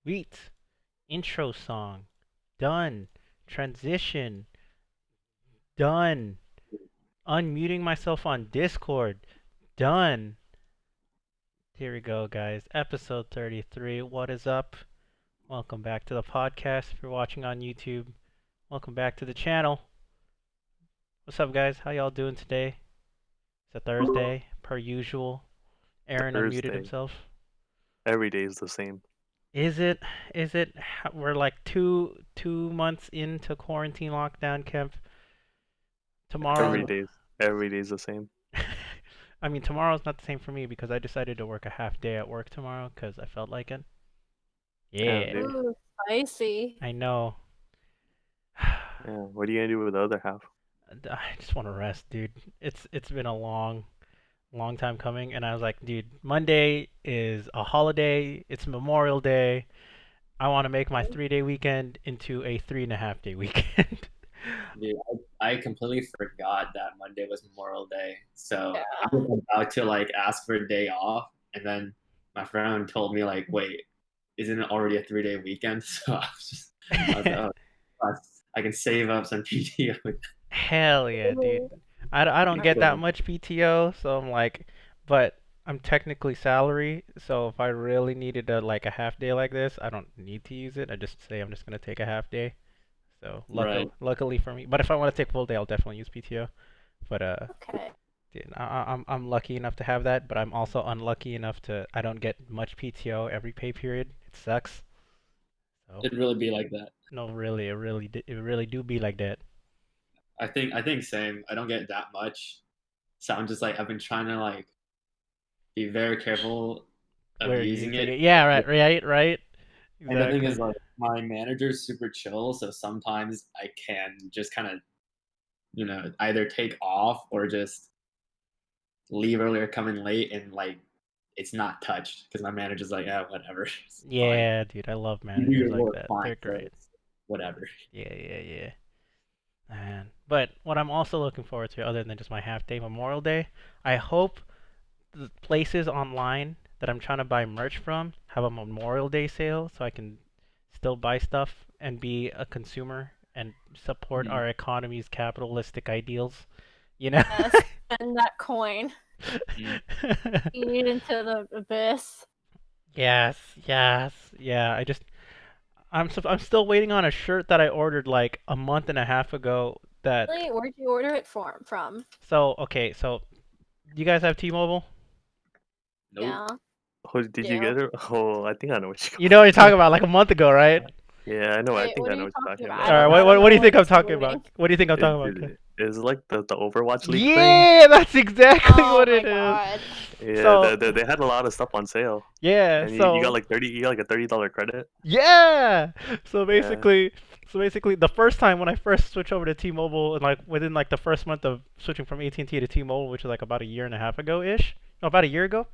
Sweet. Intro song. Done. Transition. Done. Unmuting myself on Discord. Done. Here we go, guys. Episode 33. What is up? Welcome back to the podcast. If you're watching on YouTube, welcome back to the channel. What's up, guys? How y'all doing today? It's a Thursday, per usual. Aaron unmuted Thursday. himself. Every day is the same. Is it? Is it? We're like two months into quarantine lockdown, Kemp. Every Tomorrow. day, every day is the same. I mean, tomorrow's not the same for me because I decided to work a half day at work tomorrow because I felt like it. Damn, Yeah, dude. Ooh, spicy. I know. Yeah. What are you gonna do with the other half? I just want to rest, dude. It's been a long time coming, and I was like, dude, Monday is a holiday. It's Memorial Day. I want to make my 3 day weekend into a 3.5 day weekend. Dude, I completely forgot that Monday was Memorial Day. So Yeah. I was about to like ask for a day off, and then my friend told me like, "Wait, isn't it already a 3-day weekend?" So I was like, "Oh, I can save up some PTO." Hell yeah, dude. I don't get that much PTO, so I'm like, but I'm technically salary, so if I really needed a half day like this, I don't need to use it. I just say I'm just gonna take a half day. So Right. luckily for me, but if I want to take full day, I'll definitely use PTO. But Okay. dude, I'm lucky enough to have that, but I'm also unlucky enough to I don't get much PTO every pay period. It sucks. So It'd really be like that. no, really, it really do be like that. I think same. I don't get that much, so I'm just like I've been trying to like be very careful of Where using using it. it? Yeah, right. And the thing Exactly. is, like, my manager's super chill, so sometimes I can just kind of, either take off or just leave earlier, come in late, and like it's not touched because my manager's like, yeah, whatever, it's fine. Yeah, dude, I love You do managers your like work that. fine, They're so great. it's whatever. Yeah. Man. But what I'm also looking forward to, other than just my half day Memorial Day, I hope the places online that I'm trying to buy merch from have a Memorial Day sale so I can still buy stuff and be a consumer and support Mhm. our economy's capitalistic ideals. You know? Yes. Spend that coin. Feed into the abyss. Yes. Yeah, I'm still waiting on a shirt that I ordered like a month and a half ago that Really? Where'd you order it from? so you guys have T-Mobile? Nope. Yeah. Oh, did you Yeah. get it? Oh, I think I know what You you're know what you're talking about, like a month ago, right? Yeah, I know. I Wait, think what I are know you what you're talking talking about? All right, about. I don't what do know you what think I'm it's talking about? doing. What do you think I'm talking about, kid? Is it like the Overwatch League thing? Yeah, that's exactly Oh what my it is. god. Yeah, So they had a lot of stuff on sale, yeah, and you got so like 30, you got like a $30 credit. yeah, so Yeah. basically, the first time when I first switched over to T-Mobile, and like within like the first month of switching from AT&T to T-Mobile, which was like about a year and a half ago ish, no, about a year ago,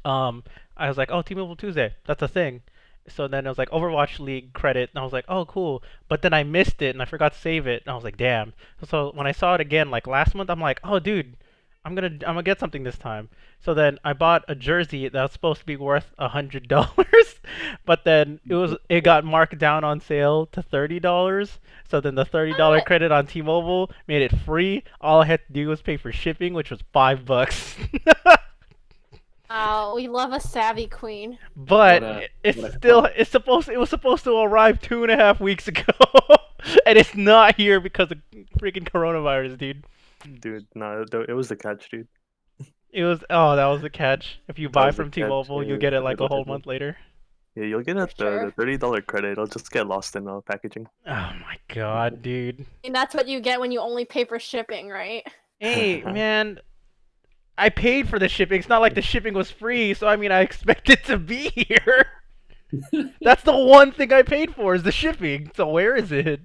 um, I was like, oh, T-Mobile Tuesday, that's a thing. So then it was like Overwatch League credit, and I was like, oh, cool. But then I missed it, and I forgot to save it, and I was like, damn. So when I saw it again, like last month, I'm like, oh, dude, I'm gonna get something this time. So then I bought a jersey that was supposed to be worth $100, but then it got marked down on sale to $30. So then the $30 What? credit on T-Mobile made it free. All I had to do was pay for shipping, which was $5. Oh, we love a savvy queen. But What a it's what a still con. it was supposed to arrive 2.5 weeks ago, and it's not here because of freaking coronavirus, dude. Dude, no, it was the catch, dude. That was the catch. If you That buy was the from catch. T-Mobile, you Yeah, get it I like a got whole it. month later. Yeah, you'll get For the sure. $30 credit. It'll just get lost in packaging. Oh my god, dude. And that's what you get when you only pay for shipping, right? Hey, man, I paid for the shipping. It's not like the shipping was free, so I mean, I expect it to be here. That's the one thing I paid for is the shipping. So where is it?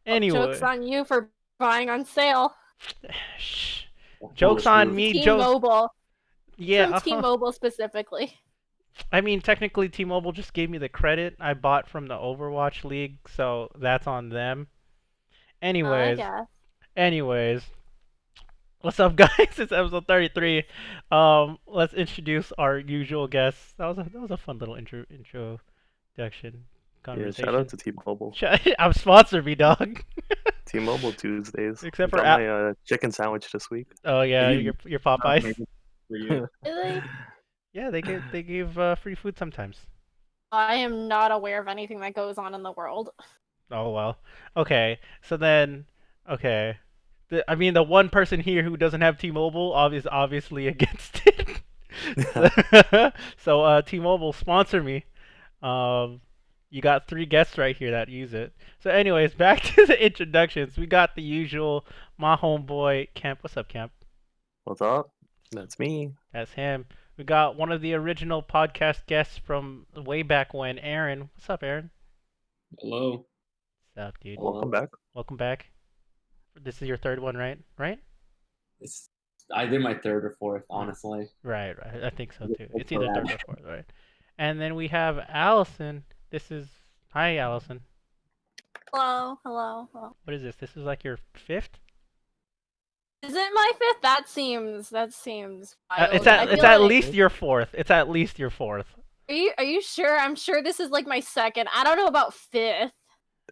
Well, joke's Anyway, on you for buying on sale. shh. Jokes Foolish on move. me, Joe. T-Mobile. Yeah, From T-Mobile specifically. I mean, technically, T-Mobile just gave me the credit I bought from the Overwatch League, so that's on them. I Anyways, guess. anyways, What's up, guys? It's episode 33. Let's introduce our usual guests. That was a fun little introduction Yeah, conversation. shout out to T-Mobile. I'm sponsored, me dog. T-Mobile Tuesdays. Except I for got my chicken sandwich this week. Oh yeah, You- your Popeyes. Maybe for you. Really? Yeah, they give free food sometimes. I am not aware of anything that goes on in the world. Oh well. Okay. So then, okay. I mean, the one person here who doesn't have T-Mobile obviously against it. So T-Mobile sponsor me. You got 3 guests right here that use it. So anyways, back to the introductions. We got the usual, my homeboy Kemp. What's up, Kemp? What's up? That's me. That's him. We got one of the original podcast guests from way back when, Aaron. What's up, Aaron? Hello. What's up, dude? Welcome back. Welcome back. This is your 3rd one, right? Right? I did my 3rd or 4th, honestly. Right. I think so too. Look It's either around. 3rd or 4th, right? And then we have Allison. Hi, Allison. Hello. What is this? This is like your 5th? Is it my 5th? That seems wild. It's I at feel like- least your 4th. It's at least your 4th. Are you sure? I'm sure this is like my 2nd. I don't know about 5th.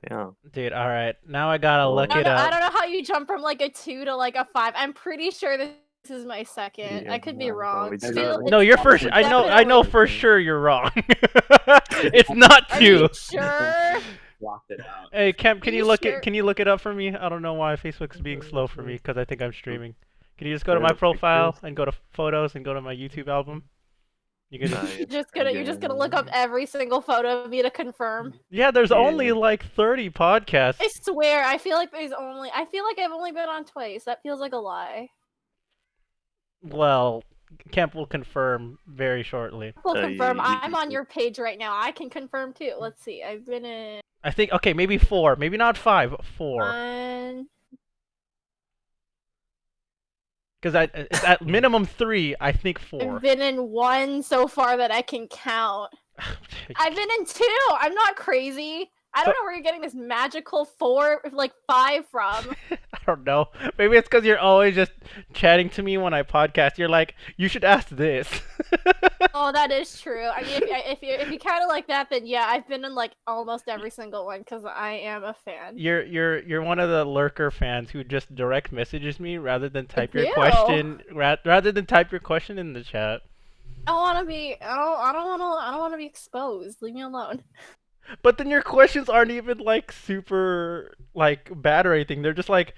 Damn. Dude, all right. Now I gotta Oh. look I it don't up. know how you jump from like a 2 to like a 5. I'm pretty sure this is my 2nd. I could be Yeah, wong. it's It's definitely- No, you're for it's sure. I know definitely- for sure you're wrong. It's not Are 2. you sure? Blocked it out. Hey, Kemp, can Are you you look sure? it? Can you look it up for me? I don't know why Facebook's being slow for me because I think I'm streaming. Can you just go to Yeah, my the profile pictures. and go to photos and go to my YouTube album? You can just... Nice. You're just gonna look up every single photo of me to confirm. Yeah, there's Yeah. only like 30 podcasts. I swear, I feel like I've only been on twice. That feels like a lie. Well, Kemp will confirm very shortly. We'll Uh, confirm. you- I'm on your page right now. I can confirm too. Let's see. I've been in I think okay, maybe 4, maybe not 5, 4. one. Because it's at minimum 3, I think 4. I've been in one so far that I can count. I've been in 2. I'm not crazy. I don't know where you're getting this magical 4, like 5 from. I don't know. Maybe it's because you're always just chatting to me when I podcast. You're like, you should ask this. Oh, that is true. I mean, if you count it like that, then yeah, I've been in like almost every single one because I am a fan. You're one of the lurker fans who just direct messages me rather than type your do. question rather than type your question in the chat. I don't want to be. I don't want to be exposed. Leave me alone. But then your questions aren't even like super like bad or anything. They're just like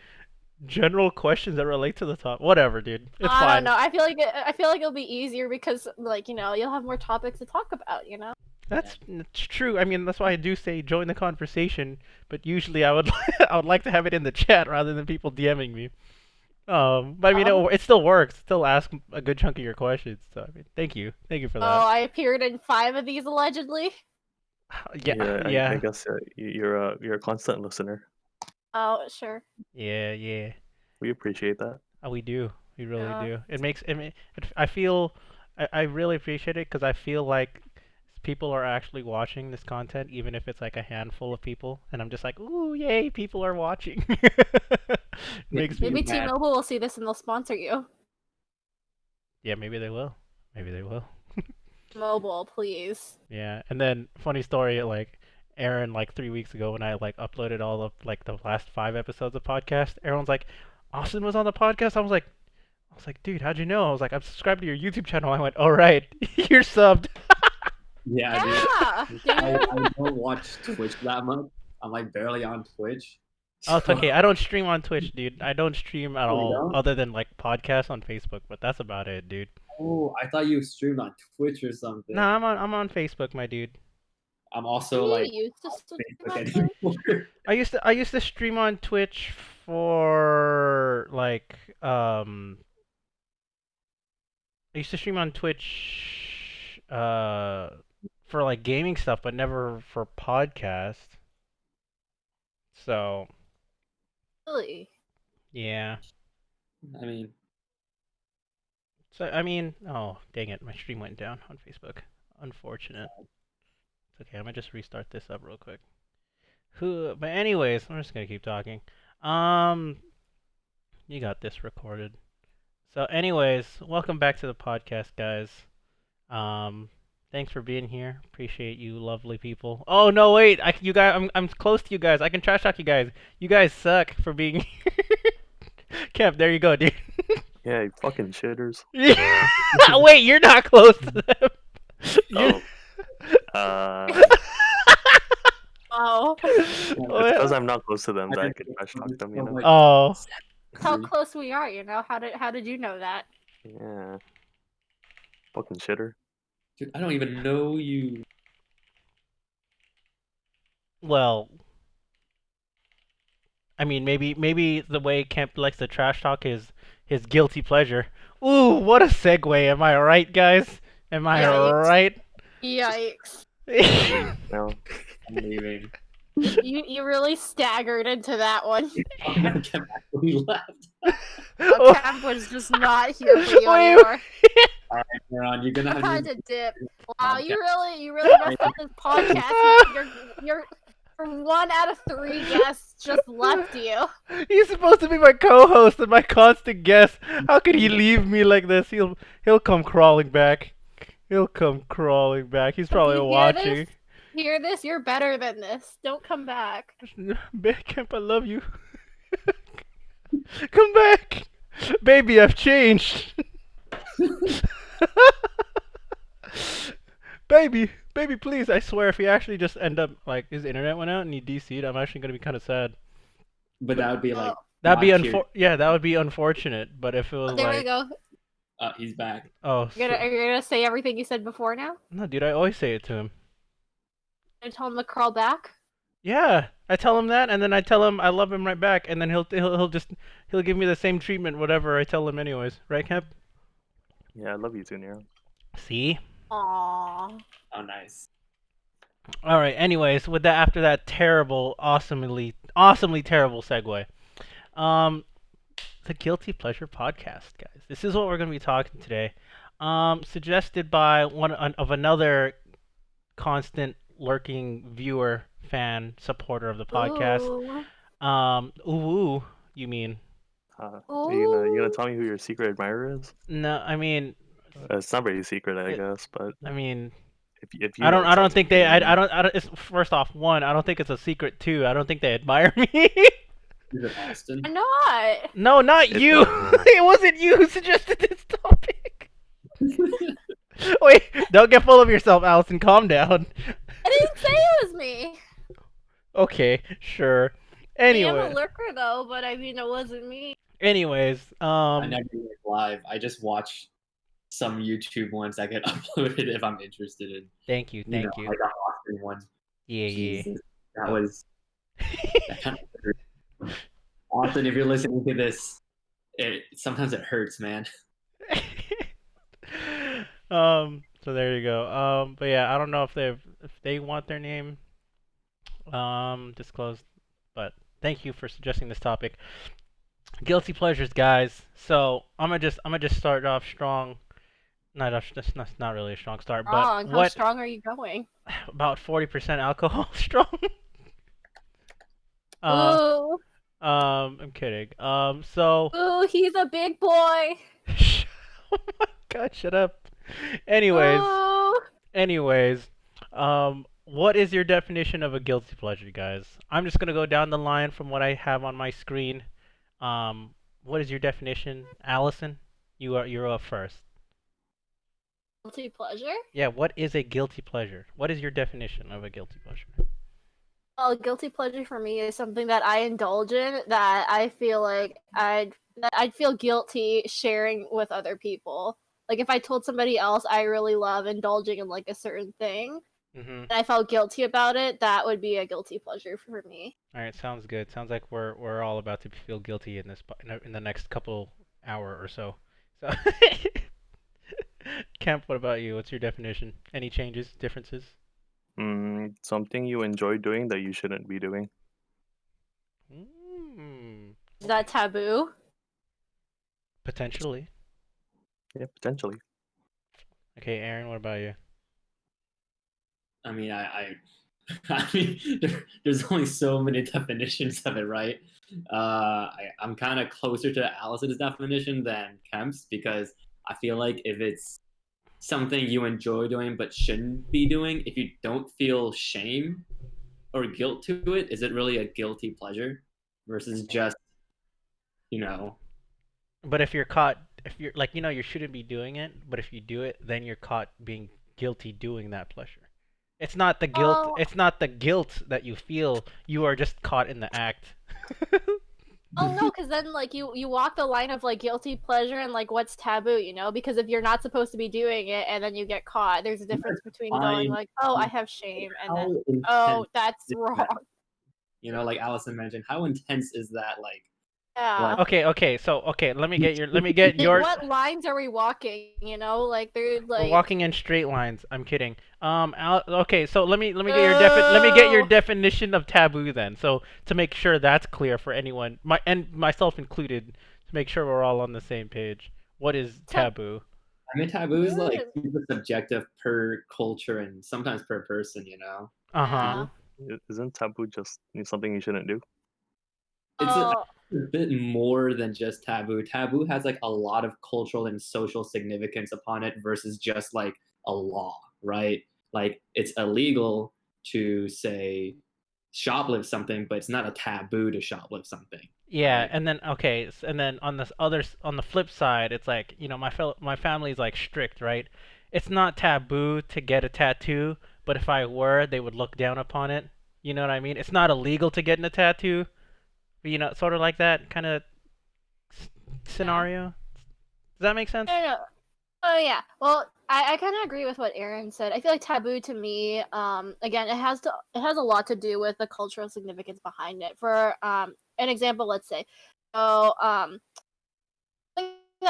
general questions that relate to the top. Whatever, dude. It's I fine. don't know. I feel like it'll be easier because like you'll have more topics to talk about. That's true. I mean, that's why I do say join the conversation. But usually, I would I would like to have it in the chat rather than people DMing me. But I mean, it still works. Still ask a good chunk of your questions. So I mean, thank you for Oh, that. I appeared in 5 of these allegedly. Yeah. I guess you're a constant listener. Oh, sure. Yeah. We appreciate that. Oh, we do. We really Yeah. do. It makes I feel I really appreciate it because I feel like people are actually watching this content, even if it's like a handful of people, and I'm just like, ooh, yay, people are watching. It makes me. Maybe Yeah. T-Mobile will see this and they'll sponsor you. Yeah, maybe they will. Maybe they will. Mobile, please. Yeah, and then funny story, like Aaron, like 3 weeks ago when I like uploaded all of like the last 5 episodes of podcast, Aaron's like, Austin was on the podcast. I was like, dude, how'd you know? I was like, I'm subscribed to your YouTube channel. I went, all right, you're subbed. Yeah, dude. Yeah, dude. I don't watch Twitch that much. I'm like barely on Twitch. Oh, it's okay. I don't stream on Twitch, dude. I don't stream at Oh, you all, don't? other than like podcasts on Facebook. But that's about it, dude. Oh, I thought you streamed on Twitch or something. No, I'm on Facebook, my dude. I'm also You like used to on stream Facebook on Twitch? anymore. I used to stream on Twitch for like I used to stream on Twitch for like gaming stuff, but never for podcast. So Really? yeah. I mean, So I mean, oh dang it, my stream went down on Facebook. Unfortunate. It's okay. I'm gonna just restart this up real quick. But anyways, I'm just gonna keep talking. You got this recorded. So, anyways, welcome back to the podcast, guys. Thanks for being here. Appreciate you, lovely people. Oh no, wait, you guys, I'm close to you guys. I can trash talk you guys. You guys suck for being here. Kemp, there you go, dude. Yeah, you fucking shitters. Yeah. Wait, you're not close to them. Oh. Uh, Oh, it's because Well, I'm not close to them that I could trash talk them, you know? oh, how close we are, you know? How did you know that? Yeah. Fucking shitter. Dude, I don't even know you. well. I mean, maybe the way Kemp likes to trash talk is his guilty pleasure. Ooh, what a segue! Am I right, guys? Am I Yikes. right? Yikes. No. I'm leaving. You really staggered into that one. Kemp actually left. Oh, Camp was just not here for you Wait, anymore. Alright, Aaron, you're gonna I have had to to dip. Wow, you podcast. really messed up this podcast. You're from 1 out of 3 guests just left you. He's supposed to be my co-host and my constant guest. How could he leave me like this? He'll come crawling back. He'll come crawling back. He's probably You hear watching. this? Hear this? You're better than this. Don't come back. Kemp, I love you. Come back, baby. I've changed. baby, please. I swear, if he actually just end up like his internet went out and he DC'd, I'm actually gonna be kind of sad. But that would be like. That'd be not here. yeah, that would be unfortunate. But if it was There like, we go. He's back. oh, Are you gonna say everything you said before now? no, dude, I always say it to him. And tell him to crawl back? Yeah, I tell him that, and then I tell him I love him right back, and then he'll give me the same treatment, whatever I tell him, anyways. Right, Kemp? Yeah, I love you too, Nero. See? Aww. Oh, nice. All right. Anyways, with that, after that terrible, awesomely terrible segue, the Guilty Pleasure podcast, guys. This is what we're gonna be talking today. Suggested by one of another constant lurking viewer, fan, supporter of the podcast. Ooh, you mean? Are you gonna tell me who your secret admirer is? No, I mean, It's not very secret, I guess, but I mean, if you I know, don't tell think me. they, I don't, it's, first off, one, I don't think it's a secret. Two, I don't think they admire me. Is it Austin? I'm not. No, not It's you. It wasn't you who suggested this topic. Wait, don't get full of yourself, Allison. Calm down. I didn't say it was me. Okay, sure. I am Anyway, a lurker though, but I mean it wasn't me. anyways, I never do it live. I just watch some YouTube ones that get uploaded if I'm interested in. thank you. Like the Austin one. Yeah, Jesus, that was. That kind of hurt. Austin, if you're listening to this, sometimes it hurts, man. So there you go. But yeah, I don't know if they want their name disclosed, but thank you for suggesting this topic. Guilty pleasures, guys. So I'm gonna just start off strong. That's not really a strong start, but Wrong. How what strong are you going? about 40% alcohol strong? Ooh. I'm kidding. So Ooh, he's a big boy. oh my God, shut up. Anyways, Ooh. what is your definition of a guilty pleasure, guys? I'm just gonna go down the line from what I have on my screen. What is your definition, Allison? You're up first. Guilty pleasure? Yeah, what is a guilty pleasure? What is your definition of a guilty pleasure? Well, guilty pleasure for me is something that I indulge in that I feel like I'd feel guilty sharing with other people. Like if I told somebody else I really love indulging in like a certain thing, Mm-hmm. and I felt guilty about it, that would be a guilty pleasure for me. All right, sounds good. Sounds like we're all about to feel guilty in in the next couple hour or so. So, Kemp, what about you? What's your definition? Any changes, differences? Something you enjoy doing that you shouldn't be doing. Is that taboo? Potentially. Yeah, potentially. Okay, Aaron, what about you? I mean, I I mean, there's only so many definitions of it, right? I'm kind of closer to Allison's definition than Kemp's because I feel like if it's something you enjoy doing but shouldn't be doing, if you don't feel shame or guilt to it, is it really a guilty pleasure versus just, you know, But if you're caught, if you're like, you shouldn't be doing it, but if you do it, then you're caught being guilty doing that pleasure. It's not the guilt. Oh, It's not the guilt that you feel. You are just caught in the act. oh no, because then like you walk the line of like guilty pleasure and like what's taboo, because if you're not supposed to be doing it and then you get caught, there's a difference between going fine. like, oh, I have shame, and How then, intense oh, that's is wrong. that? Like Allison mentioned, how intense is that? Yeah. Okay. So let me get your. What lines are we walking? Like they're We're like. walking in straight lines. I'm kidding. Okay, so let me get your Oh. definition of taboo then. So to make sure that's clear for anyone, myself included, to make sure we're all on the same page. What is taboo? I mean, taboo is like Good. super subjective per culture and sometimes per person. Uh-huh. Isn't taboo just something you shouldn't do? It's a Oh, bit more than just taboo. Taboo has like a lot of cultural and social significance upon it versus just like a law, right? Like it's illegal to say shoplift something, but it's not a taboo to shoplift something, Yeah, right? and then and then on the flip side, it's like, my family's like strict, right? It's not taboo to get a tattoo, but if I were, they would look down upon it. You know what I mean? It's not illegal to get a tattoo, but sort of like that kind of yeah. scenario. Does that make sense? No, no. Oh yeah. Well, I kind of agree with what Aaron said. I feel like taboo to me, again, it has a lot to do with the cultural significance behind it. For an example, let's say, so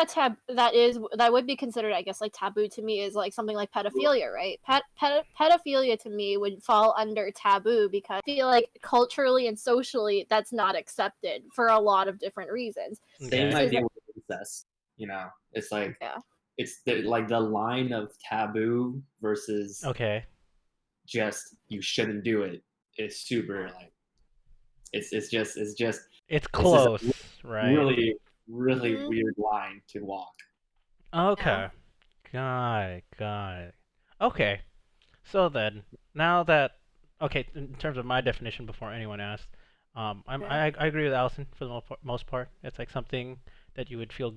something that would be considered, I guess, like taboo to me is like something like pedophilia, right? Pedophilia to me would fall under taboo because I feel like culturally and socially that's not accepted for a lot of different reasons. Same Okay. idea with incest. It's like Yeah. it's the line of taboo versus Okay. just you shouldn't do it is super like it's just It's it's just a close, right? really really Mhm. weird line to walk. Yeah. Okay. Got it. Okay. So then, now that okay, in terms of my definition before anyone asked, Okay. I agree with Allison for the most part. It's like something that you would feel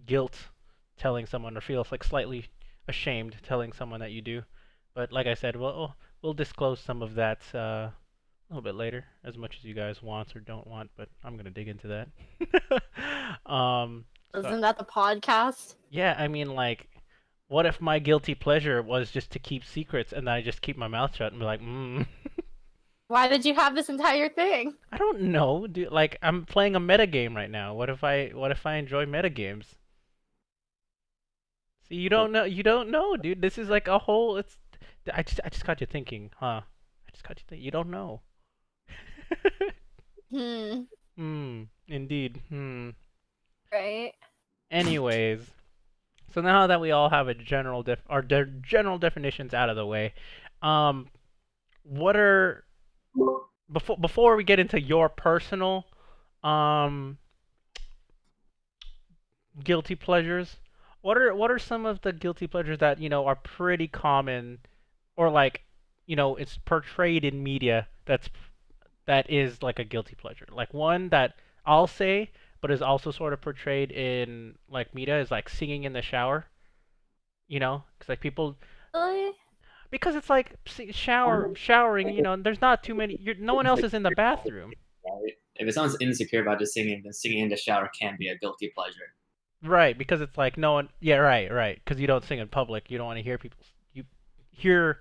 guilt telling someone or feel like slightly ashamed telling someone that you do. But like I said, we'll disclose some of that a little bit later, as much as you guys want or don't want. But I'm gonna dig into that. So Isn't that the podcast? yeah, I mean, like, what if my guilty pleasure was just to keep secrets and I just keep my mouth shut and be like, Why did you have this entire thing? I don't know, dude. Like, I'm playing a meta game right now. What if I enjoy meta games? See, you don't know, dude. This is like a whole. I just got you thinking, huh? I just got you thinking. You don't know. Hmm. Indeed. Right. Anyways, so now that we all have a general definitions out of the way, um, what are before we get into your personal um guilty pleasures, what are some of the guilty pleasures that are pretty common, or like it's portrayed in media that is like a guilty pleasure, like one that I'll say but is also sort of portrayed in like media is like singing in the shower, because like people, Really? because it's like showering, there's not too many, no one else is in the bathroom. Right? If someone's insecure about just singing, then singing in the shower can be a guilty pleasure. Right, because it's like no one. Yeah, right. Because you don't sing in public. You don't want to hear people. You hear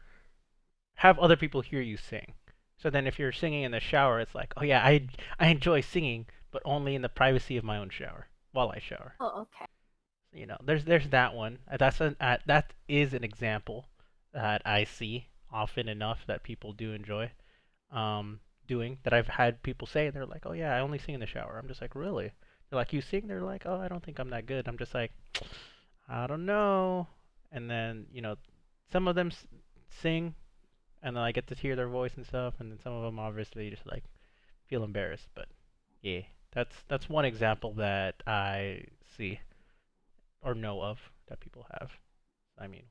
have other people hear you sing. So then, if you're singing in the shower, it's like, oh yeah, I enjoy singing, but only in the privacy of my own shower while I shower. Oh, okay. There's that one. That is an example that I see often enough that people do enjoy doing. That I've had people say they're like, oh yeah, I only sing in the shower. I'm just like, really? They're like, you sing? They're like, oh, I don't think I'm that good. I'm just like, I don't know. And then some of them sing and then I get to hear their voice and stuff, and then some of them obviously just like feel embarrassed. But yeah, that's one example that I see or know of that people have. I mean,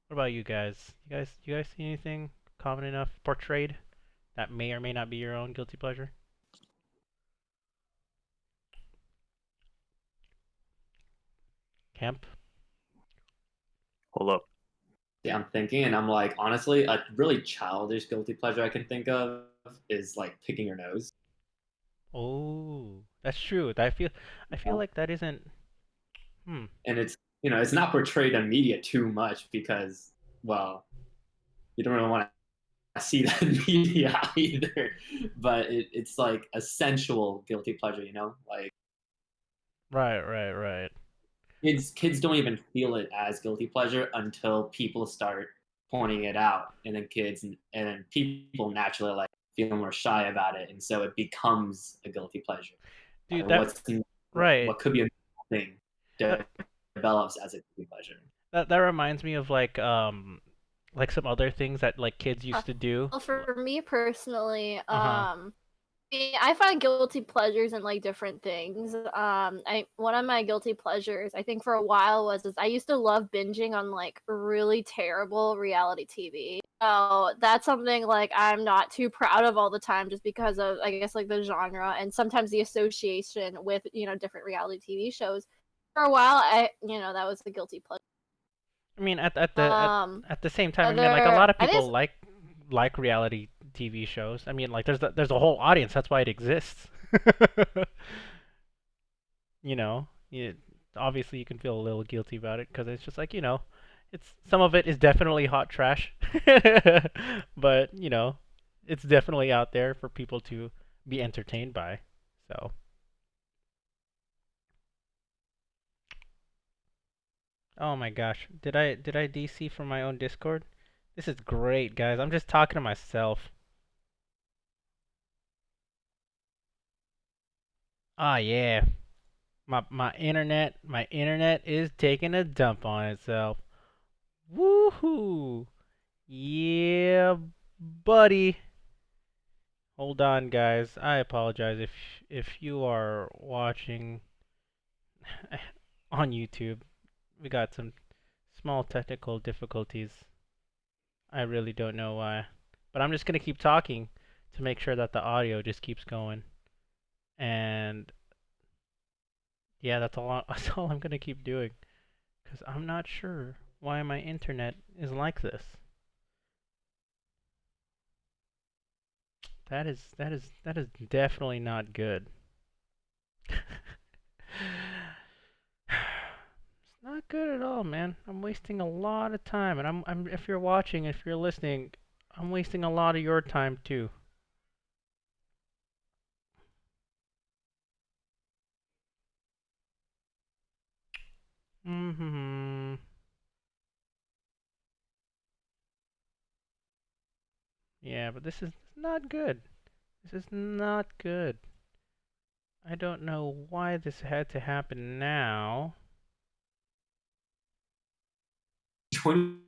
what about you guys? You guys see anything common enough portrayed that may or may not be your own guilty pleasure? Kemp? Hold up. Yeah, I'm thinking, and I'm like, honestly, a really childish guilty pleasure I can think of is like picking your nose. Oh, that's true. I feel Yeah. like that isn't. And it's not portrayed in media too much because, well, you don't really want to see that in media either. But it's like a sensual guilty pleasure, like Right. kids don't even feel it as guilty pleasure until people start pointing it out, and then and then people naturally like feel more shy about it, and so it becomes a guilty pleasure. Dude, And right. what could be a thing That develops as a guilty pleasure. that reminds me of like some other things that like kids used to do. Well, for me personally, Uh-huh. I find guilty pleasures in like different things. One of my guilty pleasures, I think for a while was I used to love binging on like really terrible reality TV. So that's something like I'm not too proud of all the time, just because of I guess like the genre and sometimes the association with different reality TV shows. For a while, that was the guilty pleasure. I mean, at the Um, at the same time, I mean, like a other lot of I think people like reality TV shows. I mean, like there's a whole audience. That's why it exists. You know, obviously you can feel a little guilty about it because it's just like it's some of it is definitely hot trash, but it's definitely out there for people to be entertained by. So, oh my gosh, did I DC from my own Discord? This is great, guys. I'm just talking to myself. Ah, yeah. My internet is taking a dump on itself. Woohoo! Yeah, buddy. Hold on, guys. I apologize if you are watching on YouTube. We got some small technical difficulties. I really don't know why. But I'm just gonna keep talking to make sure that the audio just keeps going. And yeah, that's all I'm gonna keep doing. Because I'm not sure why my internet is like this. That is definitely not good. It's not good at all, man. I'm wasting a lot of time, and I'm if you're watching, if you're listening, I'm wasting a lot of your time too. Mm-hmm. Yeah, but this is not good. This is not good. I don't know why this had to happen now.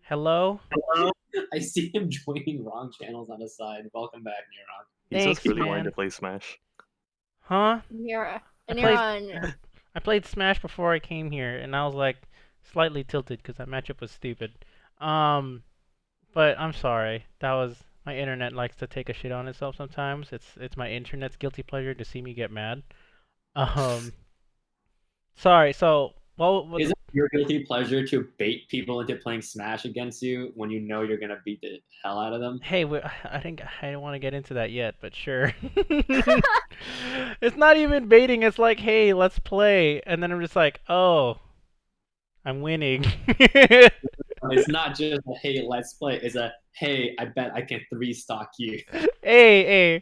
Hello? Hello? I see him joining wrong channels on the side. Welcome back, Neuron. He's Thanks, just really wanting man. to play Smash. Huh? You're I and you're played on. I played Smash before I came here, and I was like slightly tilted because that matchup was stupid. Um, but I'm sorry. That was my internet likes to take a shit on itself sometimes. It's my internet's guilty pleasure to see me get mad. Um, sorry. So, Is it your guilty pleasure to bait people into playing Smash against you when you know you're gonna beat the hell out of them? hey, I think I don't want to get into that yet, but sure. It's not even baiting. It's like, hey, let's play, and then I'm just like, oh, I'm winning. It's not just a hey, let's play. It's a hey, I bet I can three stock you. Hey,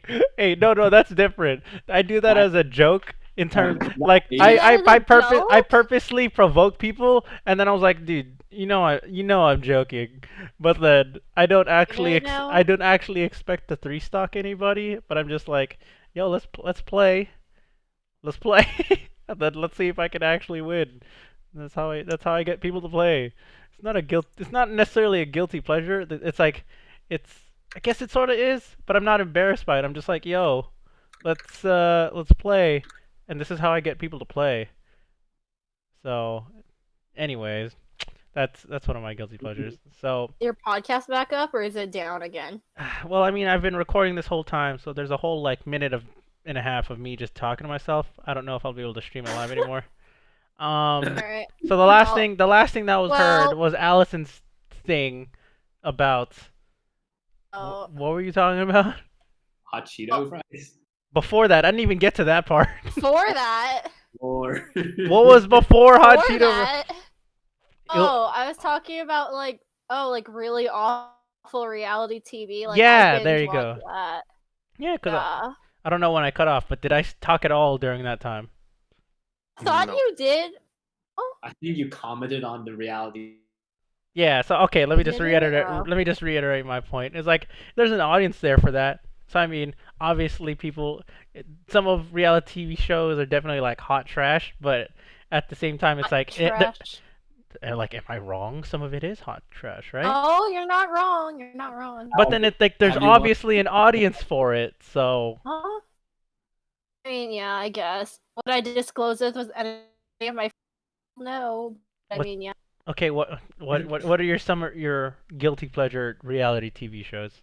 no, that's different. I do that as a joke in terms, like You I, do that I, as a I purpose, I joke? purposely provoke people, and then I was like, dude, I'm joking, but then I don't actually expect to three stock anybody, but I'm just like, yo, let's play, and then let's see if I can actually win. That's how I get people to play. It's not necessarily a guilty pleasure. It's like, it's I guess it sort of is, but I'm not embarrassed by it. I'm just like, yo, let's play, and this is how I get people to play. So, anyways, that's one of my guilty pleasures. So, Your podcast back up, or is it down again? well, I mean, I've been recording this whole time, so there's a whole like minute and a half of me just talking to myself. I don't know if I'll be able to stream it live anymore. All right. So Well, the last thing that was heard well- was Allison's thing about. Oh, What were you talking about? Hot Cheeto fries. Before that, I didn't even get to that part. before that. Or What was before Hot Before Cheeto? that. Oh, I was talking about like really awful reality TV. Like, Yeah, I there binge you go. watch That. Yeah, because Yeah. I don't know when I cut off, but did I talk at all during that time? I thought No. you did. I think you commented on the reality. Yeah, so okay, let me just Did it? reiterate. Oh. Let me just reiterate my point. It's like there's an audience there for that. So I mean, obviously, some of reality TV shows are definitely like hot trash, but at the same time, it's like, Trash. like, am I wrong? Some of it is hot trash, right? Oh, you're not wrong. You're not wrong. But then it's like there's Have you watched- obviously an audience for it, so Huh? I mean, yeah, I guess. What I disclosed with was any of my no. I What- mean, yeah. okay. What are your guilty pleasure reality TV shows?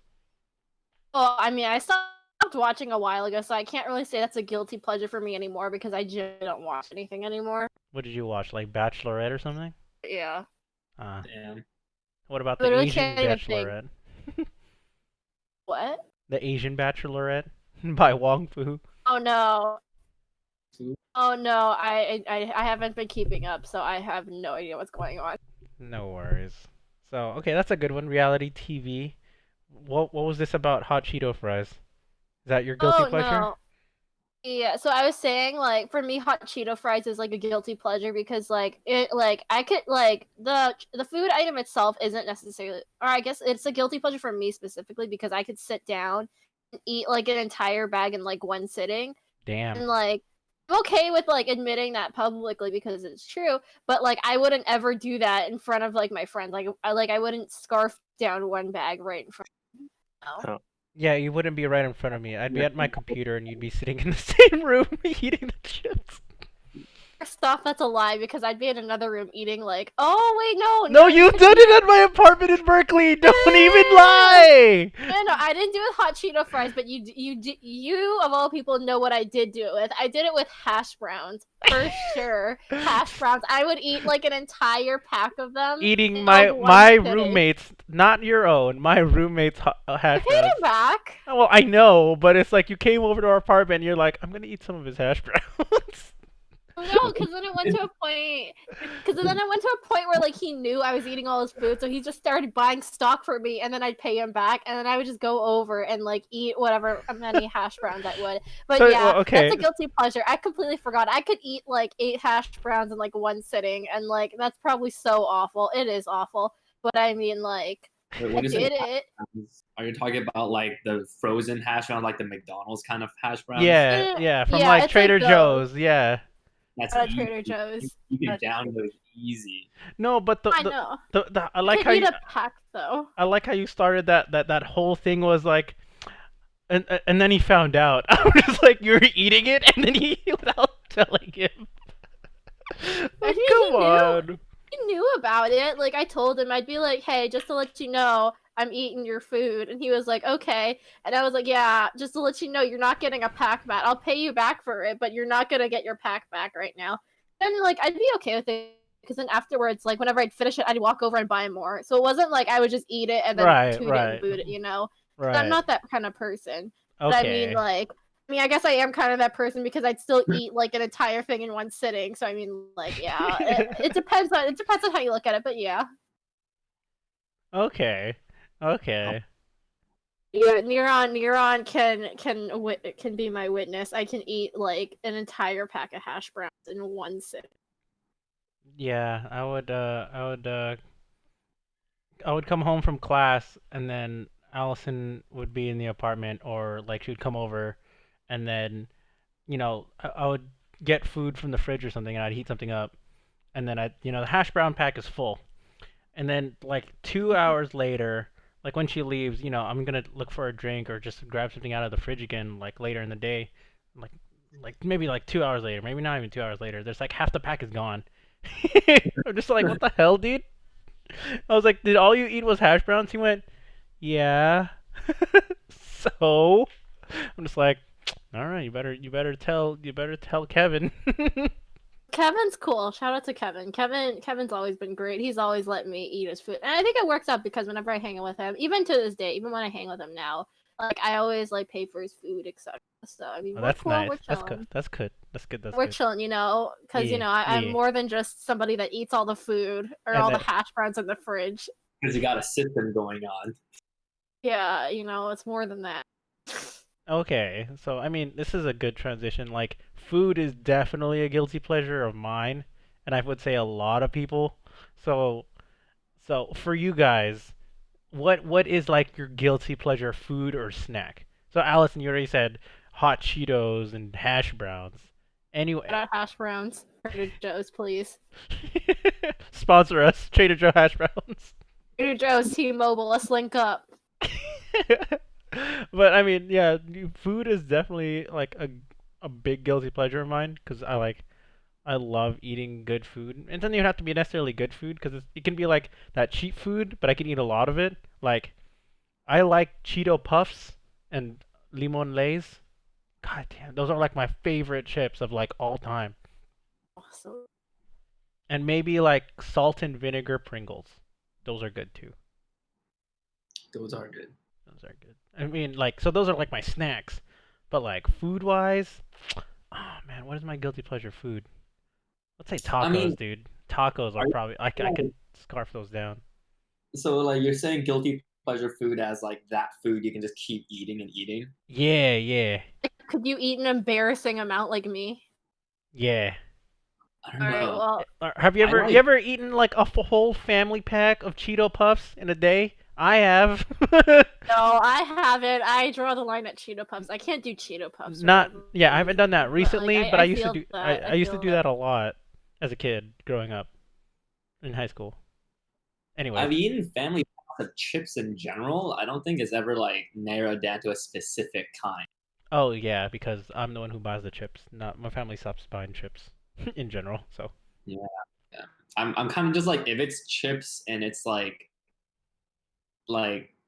Well, I mean, I stopped watching a while ago, so I can't really say that's a guilty pleasure for me anymore because I just don't watch anything anymore. What did you watch? Like Bachelorette or something? Yeah. Damn. What about the Literally Asian can't even think. Bachelorette? What? The Asian Bachelorette by Wong Fu. Oh no. Who? Oh no, I haven't been keeping up, so I have no idea what's going on. No worries. So okay, that's a good one. Reality TV. What was this about hot Cheeto fries? Is that your guilty pleasure? No. Yeah, so I was saying, like, for me, hot Cheeto fries is like a guilty pleasure because, like, I could, like, the food item itself isn't necessarily, or I guess it's a guilty pleasure for me specifically because I could sit down and eat like an entire bag in like one sitting, Damn. and like, I'm okay with like admitting that publicly because it's true, but like, I wouldn't ever do that in front of like my friends. Like, I wouldn't scarf down one bag right in front. No. Yeah, you wouldn't be right in front of me. I'd be Yeah. at my computer and you'd be sitting in the same room eating the chips. First off, that's a lie because I'd be in another room eating like, oh wait, no, No, you've done it at my apartment in Berkeley. Don't even lie. No, I didn't do it with hot Cheeto fries, but you of all people know what I did do it with. I did it with hash browns for sure. Hash browns. I would eat like an entire pack of them. Eating in, my like, one my sitting. roommates, not your own, my roommates' hash I paid browns. it back. Well, I know, but it's like you came over to our apartment and you're like, I'm gonna eat some of his hash browns. No, because then it went to a point. Because then it went to a point where like he knew I was eating all his food, so he just started buying stock for me, and then I'd pay him back, and then I would just go over and like eat whatever many hash browns I would. But So, yeah, well, okay. that's a guilty pleasure. I completely forgot. I could eat like 8 hash browns in like one sitting, and like that's probably so awful. It is awful, but I mean like Wait, I when you say did hash it. browns, are you talking about like the frozen hash brown, like the McDonald's kind of hash browns? Yeah, from Yeah, like it's like Trader those. Joe's, yeah. That's At easy. Trader Joe's. You can That's down true. those easy. No, but I know. I I like could how eat you a pack though. I like how you started that whole thing was like, and then he found out. I was just like, you're eating it, and then he without telling him. Like, mean, come he knew. on. He knew about it. Like I told him, I'd be like, "Hey, just to let you know, I'm eating your food," and he was like, "Okay," and I was like, "Yeah, just to let you know, you're not getting a pack back. I'll pay you back for it, but you're not gonna get your pack back right now." And like, I'd be okay with it because then afterwards, like whenever I'd finish it, I'd walk over and buy more. So it wasn't like I would just eat it and then Right, tune it right. and boot it, you know. Right. I'm not that kind of person. But I Okay. mean, like, I guess I am kind of that person because I'd still eat like an entire thing in one sitting. So I mean, like, yeah, it depends on how you look at it, but yeah. Okay. Okay. Yeah, Neuron can be my witness. I can eat like an entire pack of hash browns in one sitting. Yeah, I would come home from class and then Allison would be in the apartment or like she would come over and then I would get food from the fridge or something and I'd heat something up and then the hash brown pack is full. And then like 2 hours later, like when she leaves, I'm gonna look for a drink or just grab something out of the fridge again, like later in the day, like maybe like 2 hours later, maybe not even 2 hours later. There's like half the pack is gone. I'm just like, what the hell, dude? I was like, did all you eat was hash browns? He went, yeah. So I'm just like, all right, you better tell Kevin. Kevin's cool. Shout out to Kevin. Kevin's always been great. He's always let me eat his food. And I think it works out because whenever I hang out with him, even to this day, even when I hang with him now, like I always like pay for his food, etc. So I mean, Oh, we're that's cool, nice. we're That's good. chilling. That's good. That's good. That's We're good. chilling, because Yeah, I'm yeah. more than just somebody that eats all the food or And all the that, hash browns in the fridge. Because you got a system going on. Yeah, it's more than that. okay, so I mean, this is a good transition. Like, food is definitely a guilty pleasure of mine, and I would say a lot of people. So, so for you guys, what is like your guilty pleasure food or snack? So, Allison, you already said hot Cheetos and hash browns. Anyway, Shout out hash browns. Trader Joe's, please. sponsor us, Trader Joe hash browns. Trader Joe's, T-Mobile, let's link up. But I mean, yeah, food is definitely like a big guilty pleasure of mine because I love eating good food. It doesn't even have to be necessarily good food because it can be like that cheap food, but I can eat a lot of it. Like I like Cheeto Puffs and Limon Lays. God damn, those are like my favorite chips of like all time. Awesome. And maybe like salt and vinegar Pringles. Those are good too. Those are good. Those are good. I mean, like, so those are like my snacks. But like food wise, oh man, what is my guilty pleasure food? Let's say tacos, I mean, dude. Tacos are are you probably I could scarf those down. so like you're saying guilty pleasure food as like that food you can just keep eating and eating? Yeah, yeah, Could you eat an embarrassing amount like me? yeah. I don't Alright, know. well, Have you I ever like eaten like a whole family pack of Cheeto Puffs in a day? I have. no, I haven't. I draw the line at Cheeto Puffs. I can't do Cheeto Puffs for Not whatever yeah, I haven't done that reason, but like recently, but I feel that. I I used to feel do that. that a lot as a kid growing up in high school. Anyways, I've eaten family packs of chips in general. I don't think it's ever like narrowed down to a specific kind. oh yeah, because I'm the one who buys the chips. Not my family stops buying chips in general. So Yeah, yeah. I'm kind of just like if it's chips and it's like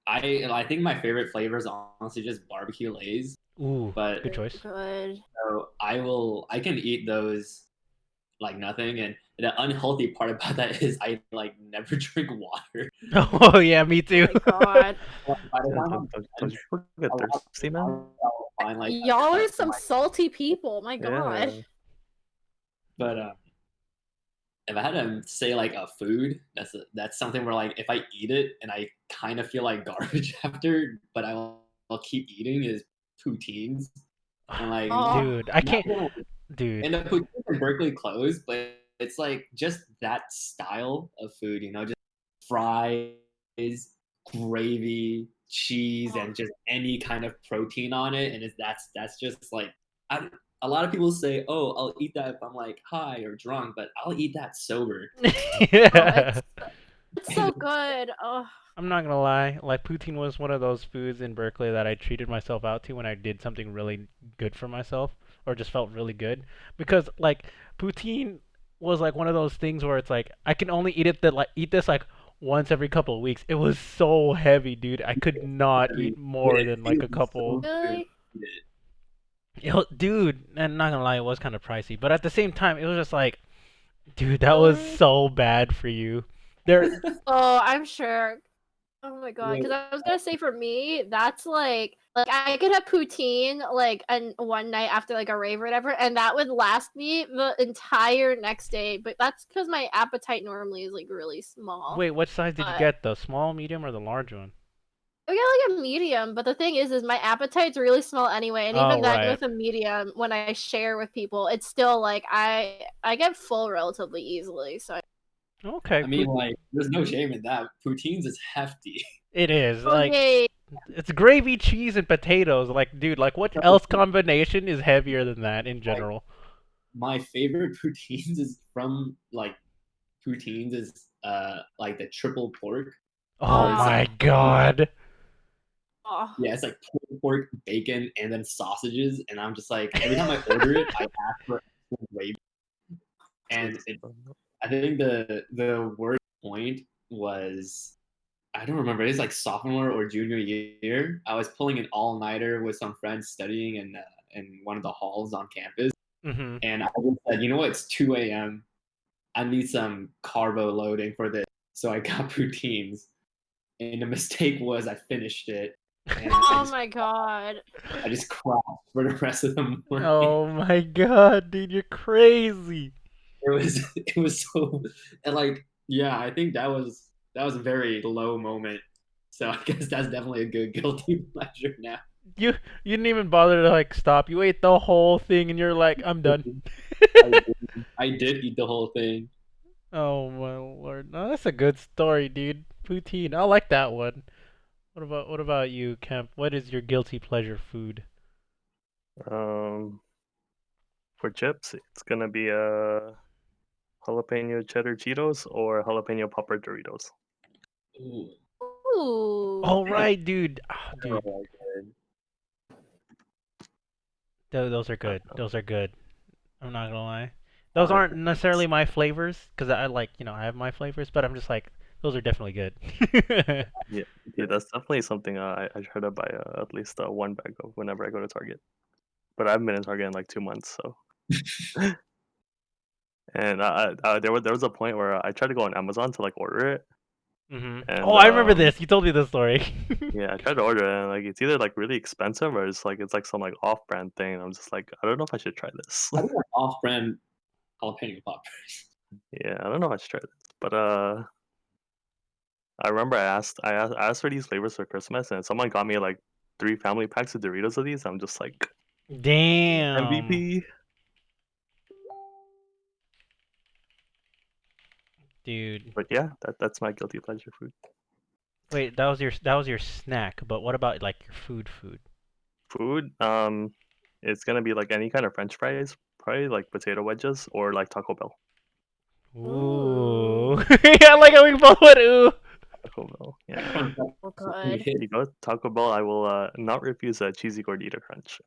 I think my favorite flavor is honestly just barbecue Lay's. ooh, But good choice. Good. so I can eat those like nothing. And the unhealthy part about that is I like never drink water. Oh yeah, me too. Oh my god. By the Yeah, time don't, I'm don't, done, don't you get thirsty, man? I'll find like Y'all are some salty people. My god. Yeah. but if I had to say like a food, that's something where like if I eat it and I kind of feel like garbage after, but I'll keep eating is poutines. And like Oh. Dude, I not can't. gonna- Dude, and the poutines in Berkeley closed, but it's like just that style of food, just fries, gravy, cheese, and just any kind of protein on it, and that's just like a lot of people say, "Oh, I'll eat that if I'm like high or drunk," but I'll eat that sober. Oh, yeah. it's so good. Oh. I'm not gonna lie. Like poutine was one of those foods in Berkeley that I treated myself out to when I did something really good for myself, or just felt really good. Because like poutine was like one of those things where it's like I can only eat this like once every couple of weeks. It was so heavy, dude. I could not eat more than like a It is so couple. good. Really? Dude, and not gonna lie, it was kind of pricey. But at the same time, it was just like, dude, that was Really? so bad for you. There, Oh, I'm sure. Oh my god, Yeah. because I was gonna say for me, that's like I could have poutine like and one night after like a rave or whatever, and that would last me the entire next day. But that's because my appetite normally is like really small. wait, what size did you But get? The small, medium, or the large one? I get like a medium, but the thing is my appetite's really small anyway, and Oh, even then right. with a medium, when I share with people, it's still like I get full relatively easily. So Okay, I mean, like, there's no shame in that. Poutines is hefty. it is like okay, it's gravy, cheese, and potatoes. Like, dude, like what else combination is heavier than that in Like, general? my favorite poutines is from like poutines is like the triple pork. Oh Wow. my god. Oh. Yeah, it's like pulled pork, bacon, and then sausages. And I'm just like, every time I order it, I ask for extra gravy. And I think the worst point was, I don't remember. It's like sophomore or junior year. I was pulling an all nighter with some friends studying in one of the halls on campus, Mm-hmm. and I just said, you know what? It's 2 a.m. I need some carbo loading for this, so I got poutines. And the mistake was I finished it, and Oh my god. I just crashed for the rest of the morning. Oh my god, dude, you're crazy. It was so, and like, yeah, I think that was a very low moment. So I guess that's definitely a good guilty pleasure now. You you didn't even bother to like stop. You ate the whole thing and you're like, I'm done. I did eat the whole thing. Oh my lord. No, that's a good story, dude. Poutine. I like that one. What about you, Kemp? What is your guilty pleasure food? For chips, it's gonna be jalapeno cheddar Cheetos or jalapeno popper Doritos. Ooh. Ooh. Oh right, dude. Oh, dude. Oh, good. Those are good. Those are good. I'm not gonna lie. Those aren't necessarily my flavors because I like, I have my flavors, but I'm just like, those are definitely good. Yeah, that's definitely something I try to buy at least one bag of whenever I go to Target. But I haven't been in Target in like 2 months, so. And there was a point where I tried to go on Amazon to like order it, and Oh, I remember this. You told me this story. yeah, I tried to order it, and like it's either like really expensive or it's like some like off-brand thing. And I'm just like, I don't know if I should try this. I think off-brand jalapeno poppers. Yeah, I don't know if I should try this, but I remember I asked for these flavors for Christmas, and someone got me like 3 family packs of Doritos of these. I'm just like Damn, MVP. dude. But yeah, that's my guilty pleasure food. Wait, that was your snack, but what about like your food? Food, it's gonna be like any kind of French fries, probably like potato wedges or like Taco Bell. Ooh. Yeah, I like how we both went ooh. Taco Bell, yeah. Oh, good. You go Taco Bell, I will not refuse a cheesy gordita crunch.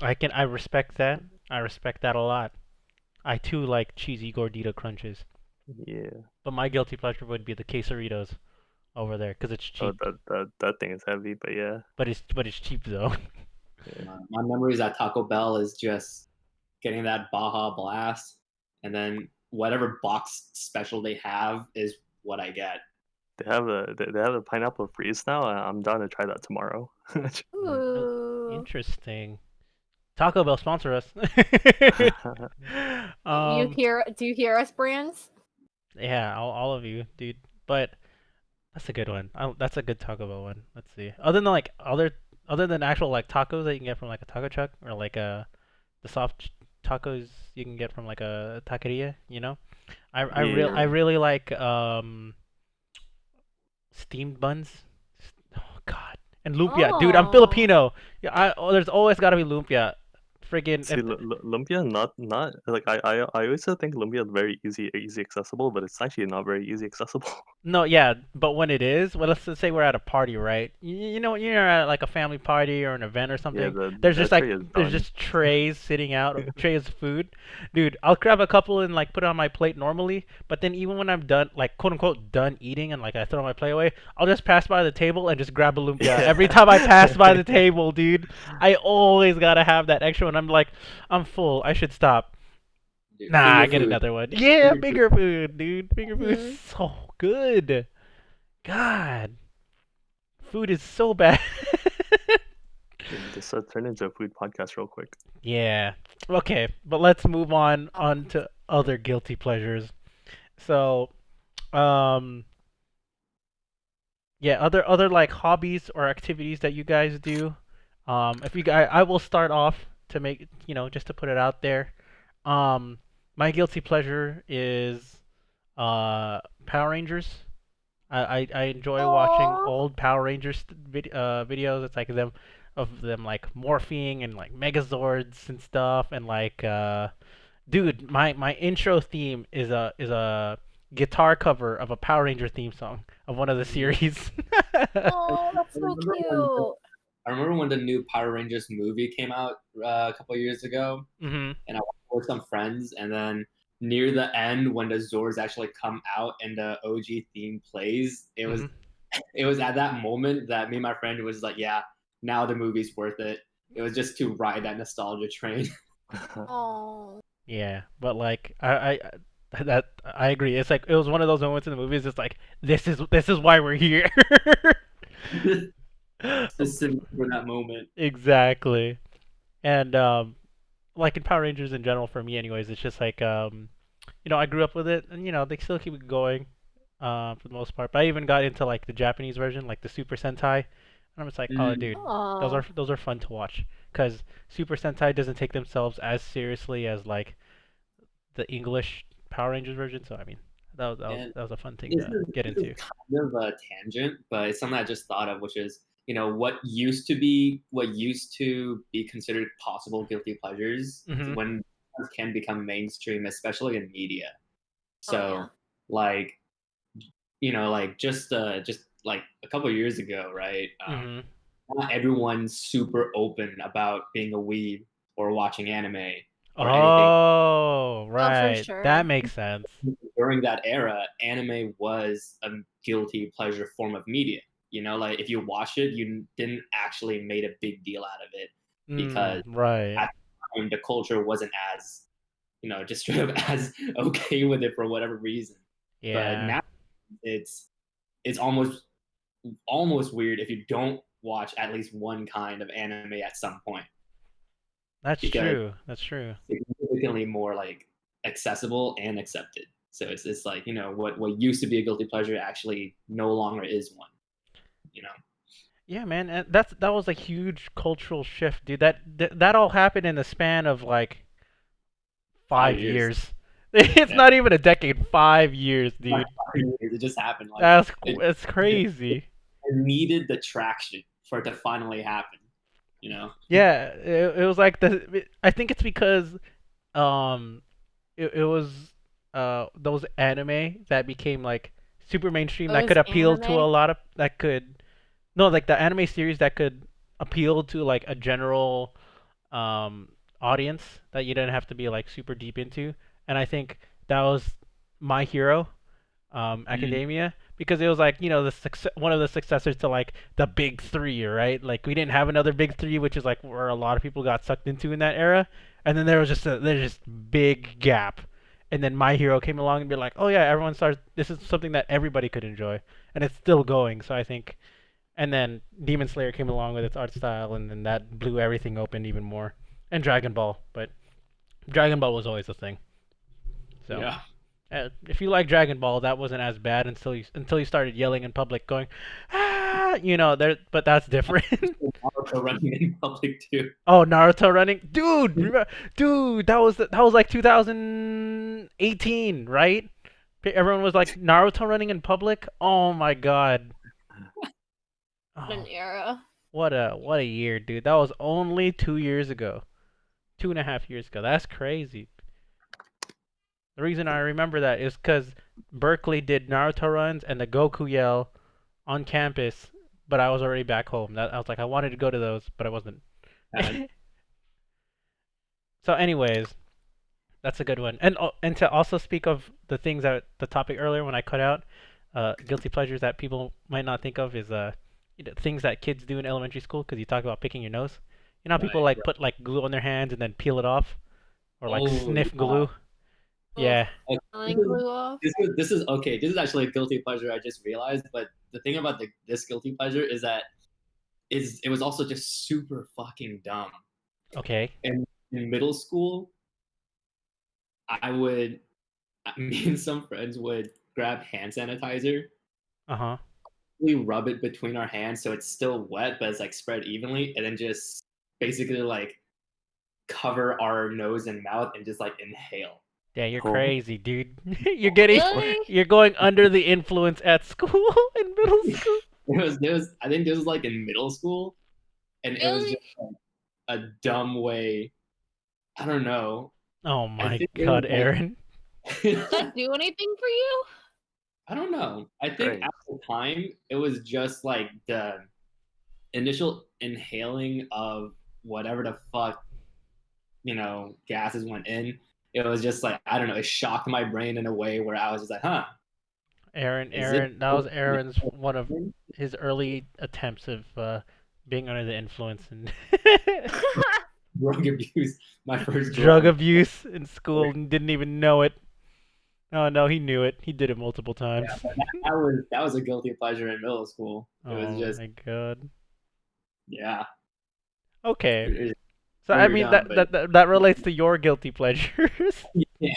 I respect that. I respect that a lot. I too like cheesy gordita crunches. Yeah. But my guilty pleasure would be the quesaritos over there because it's Oh, cheap. that thing is heavy, but yeah. But it's cheap though. My memories at Taco Bell is just getting that Baja Blast, and then whatever box special they have is what I get. They have a pineapple freeze now. I'm down to try that tomorrow. Ooh. Interesting. Taco Bell sponsor us. Do you hear us, brands? Yeah, all of you, dude. But that's a good one. That's a good Taco Bell one. Let's see. Other than actual like tacos that you can get from like a taco truck or like the soft tacos you can get from like a taqueria, I Yeah. really like steamed buns. Oh God. And lumpia, dude. I'm Oh. Filipino. Yeah, there's always gotta be lumpia. Friggin' See, lumpia not like I always think lumpia is very easy accessible, but it's actually not very easy accessible. no, yeah, but when it is, well, let's just say we're at a party, right? You know, you're at like a family party or an event or Yeah, something. the There's that just like tray is there's done. just trays sitting out, trays of food. Dude, I'll grab a couple and like put it on my plate normally, but then even when I'm done, like quote unquote done eating and like I throw my plate away, I'll just pass by the table and just grab a lumpia. Every time I pass by the table, dude, I always gotta have that extra one. I'm like, I'm full. I should stop. Dude, Nah, I finger get food. another one. Yeah, Finger bigger food, dude. Bigger food Mhm. is so good. God, food is so bad. This turned into a food podcast real quick. Yeah. Okay, but let's move on to other guilty pleasures. So, um, yeah, other like hobbies or activities that you guys do. If you guys, I will start off to make just to put it out there. Um, my guilty pleasure is Power Rangers. I enjoy watching Aw. old Power Rangers videos. It's like them like morphing and like Megazords and stuff and like dude, my intro theme is a guitar cover of a Power Ranger theme song of one of the series. Oh, that's I so remember cute. when I remember when the new Power Rangers movie came out a couple years ago, hmm and I watched it with some friends, and then near the end when the Zords actually come out and the OG theme plays, hmm it was at that moment that me and my friend was like, yeah, now the movie's worth it. It was just to ride that nostalgia train. Oh. Yeah, but like I agree. It's like it was one of those moments in the movie. It's just like this is why we're here. Specific for that moment. Exactly. And like in Power Rangers in general, for me, anyways, it's just like I grew up with it, and they still keep it going, for the most part. But I even got into like the Japanese version, like the Super Sentai, and I'm just like, oh, Mm. dude, those Oh. are fun to watch, because Super Sentai doesn't take themselves as seriously as like the English Power Rangers version. So I mean, And that was a fun thing this to is get this is into. kind of a tangent, but it's something I just thought of, which is what used to be considered possible guilty pleasures hmm when can become mainstream, especially in media. Oh yeah. So like like just like a couple of years ago, right? hmm Not everyone's super open about being a weeb or watching anime or anything. Oh, Oh, for right. That sure. makes sense. During that era, anime was a guilty pleasure form of media. Like if you watch it, you didn't actually made a big deal out of it because Right. at the time the culture wasn't as just straight up as okay with it for whatever reason. But Yeah. now it's it's almost weird if you don't watch at least one kind of anime at some point That's because true. That's true. it's significantly more like accessible and accepted. So it's like what used to be a guilty pleasure actually no longer is one. You know. Yeah, man. And that was a huge cultural shift, dude. That all happened in the span of like 5 5 years. years. It's Yeah. not even a decade. 5 years, dude. It just happened. Like it, It's crazy. it needed the traction for it to finally happen. You know. Yeah, it was like I think it's because um it was those anime that became like super mainstream that Those could appeal to a anime. lot of that could no like the anime series that could appeal to like a general um audience that you didn't have to be like super deep into. And I think that was My Hero Mm. Academia, because it was like one of the successors to like the big three, right? Like we didn't have another big three, which is like where a lot of people got sucked into in that era. And then there's just big gap, and then My Hero came along and be like, oh yeah, everyone started. This is something that everybody could enjoy, and it's still going. So I think, and then Demon Slayer came along with its art style, and then that blew everything open even more. And Dragon Ball, but Dragon Ball was always a thing. So. Yeah. If you like Dragon Ball, that wasn't as bad until you started yelling in public, going, ah, there. But that's different. Naruto running in public too. Oh, Naruto running, dude, dude, that was like 2018, right? Everyone was like Naruto running in public. Oh my god. What an Oh, era. what a year, dude. That was only 2 years ago, 2.5 years ago. That's crazy. The reason I remember that is because Berkeley did Naruto runs and the Goku yell on campus, but I was already back home. I was like, I wanted to go to those, but I wasn't. Uh, So, anyways, that's a good one. And to also speak of the things that the topic earlier when I cut out, guilty pleasures that people might not think of is things that kids do in elementary school, because you talk about picking your nose. You know how people right. like put like glue on their hands and then peel it off, or like Oh sniff yeah. glue. Ugh, Yeah. Okay, peeling glue off. this is okay. This is actually a guilty pleasure I just realized. But the thing about this guilty pleasure is that it was also just super fucking dumb. Okay. In middle school, I would me and some friends would grab hand sanitizer, Uh huh. we rub it between our hands so it's still wet, but it's like spread evenly, and then just basically like cover our nose and mouth and just like inhale. Yeah, you're Oh, crazy, dude. Really? You're going under the influence at school in middle school. It was I think this was like in middle school, and it was Really? just like a dumb way. I don't know. Oh I my think it God, was Aaron. Did like that do anything for you? I don't know. I think Great. at the time it was just like the initial inhaling of whatever the fuck, gases went in. It was just like, I don't know, it shocked my brain in a way where I was just like, huh, is it Aaron, that was Aaron's one of his early attempts of being under the influence and drug abuse? My first drug drug. abuse in school and didn't even know it. Oh no, he knew it. He did it multiple times. Yeah, but that was a guilty pleasure in middle school. It was Oh just, my god. yeah. Okay. It- So I Very mean dumb, but that relates to your guilty pleasures. yeah.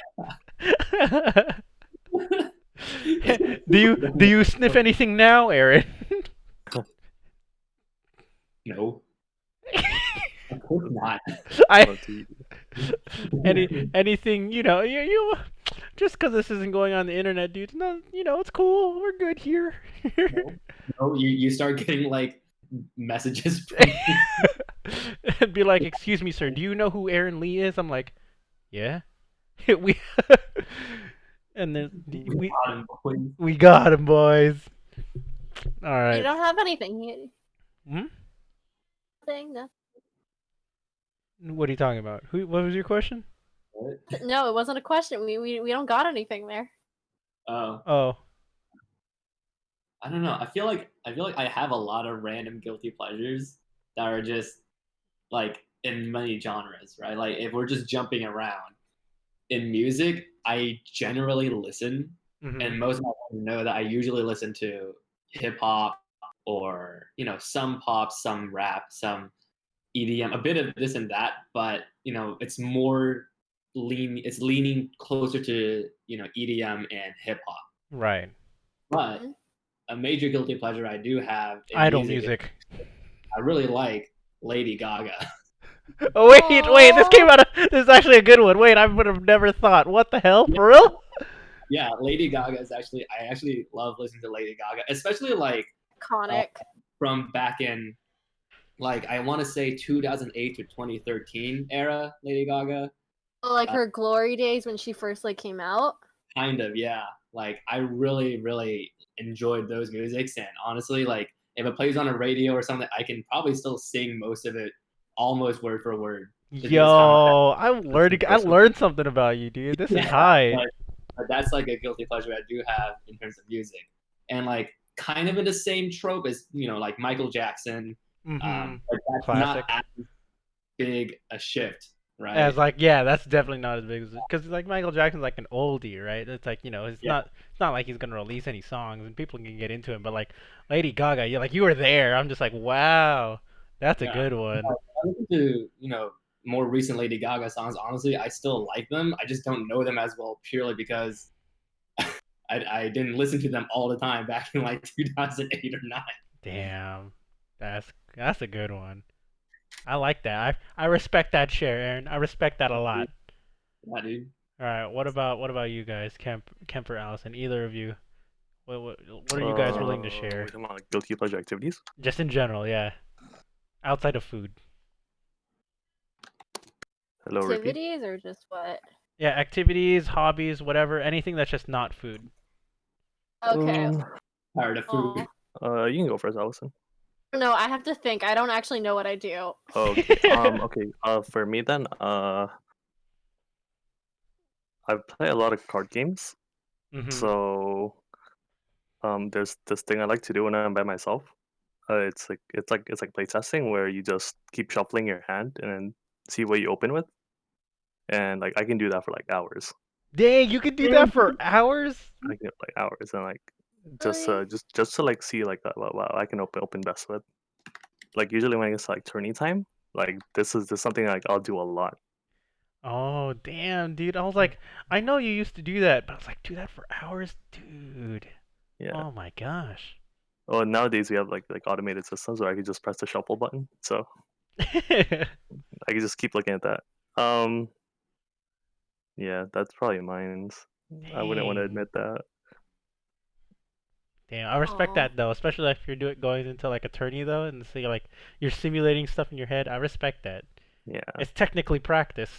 Do you sniff anything now, Aaron? No, of course not. I Oh, dude. anything, you just because this isn't going on the internet, dude. No, it's cool. We're good here. No, you start getting like messages from And be like, "Excuse me, sir. Do you know who Aaron Lee is?" I'm like, "Yeah." we and then we got him, boys. All You right. don't have anything. Hmm? Thing? No. What are you talking about? What was your question? No, it wasn't a question. We don't got anything there. Oh, Oh, I don't know. I feel like I have a lot of random guilty pleasures that are just like in many genres, right? Like if we're just jumping around in music, I generally listen, mhm. and most of my friends know that I usually listen to hip hop or some pop, some rap, some EDM, a bit of this and that, but it's more it's leaning closer to EDM and hip hop. Right. But Mhm. a major guilty pleasure I do have in Idol music music. is I really like Lady Gaga. Oh wait, this came out of this is actually a good one. Wait, I would have never thought. What the hell? For real? Yeah, Lady Gaga is I actually love listening to Lady Gaga, especially like Iconic. from back in like I want to say 2008 to 2013 era Lady Gaga. Like her glory days when she first came out. Kind of, yeah. Like I really, really enjoyed those musics, and honestly, like if it plays on a radio or something, I can probably still sing most of it almost word for word. Just because how much Yo, That's I impressive. learned something about you, dude. This is yeah, high. but that's like a guilty pleasure I do have in terms of music, and like kind of in the same trope as like Michael Jackson. Mhm. But that's not Classic. as big a shift, right? As yeah, that's definitely not as big as because like Michael Jackson's like an oldie, right? It's like Yeah. it's not like he's gonna release any songs and people can get into him. But like Lady Gaga, you were there. I'm just like, wow, that's a Yeah. good one. I listen to more recent Lady Gaga songs. Honestly, I still like them. I just don't know them as well purely because I didn't listen to them all the time back in like 2008 or 9. Damn, that's a good one. I like that. I respect that share, Aaron. I respect that a lot. Yeah, dude. All right, what about you guys, Kemp or Allison? Either of you, what are you guys willing to share? We talking about like guilty pleasure activities. Just in general, yeah. Outside of food. Hello, Ricky. Activities or just what? Yeah, activities, hobbies, whatever, anything that's just not food. Okay. Tired of food. You can go first, Allison. No, I have to think. I don't actually know what I do. Okay. Okay. For me then, I play a lot of card games. Mhm. So, there's this thing I like to do when I'm by myself. It's like playtesting where you just keep shuffling your hand and then see what you open with, and like I can do that for like hours. Dang, you could do that for hours? I can like hours and like just Really? just to like see like what I can open best with. Like usually when it gets to, like tourney time, like this is something like I'll do a lot. Oh, damn, dude. I was like, I know you used to do that, but I was like, do that for hours? Dude. Yeah. Oh my gosh. Oh, nowadays we have like automated systems where I can just press the shuffle button, so I can just keep looking at that. Yeah, that's probably mine. I wouldn't want to Dang. admit that. Damn, I respect Aw. that though, especially if you're going into like a tourney though, and so you're simulating stuff in your head. I respect that. Yeah, It's technically practice,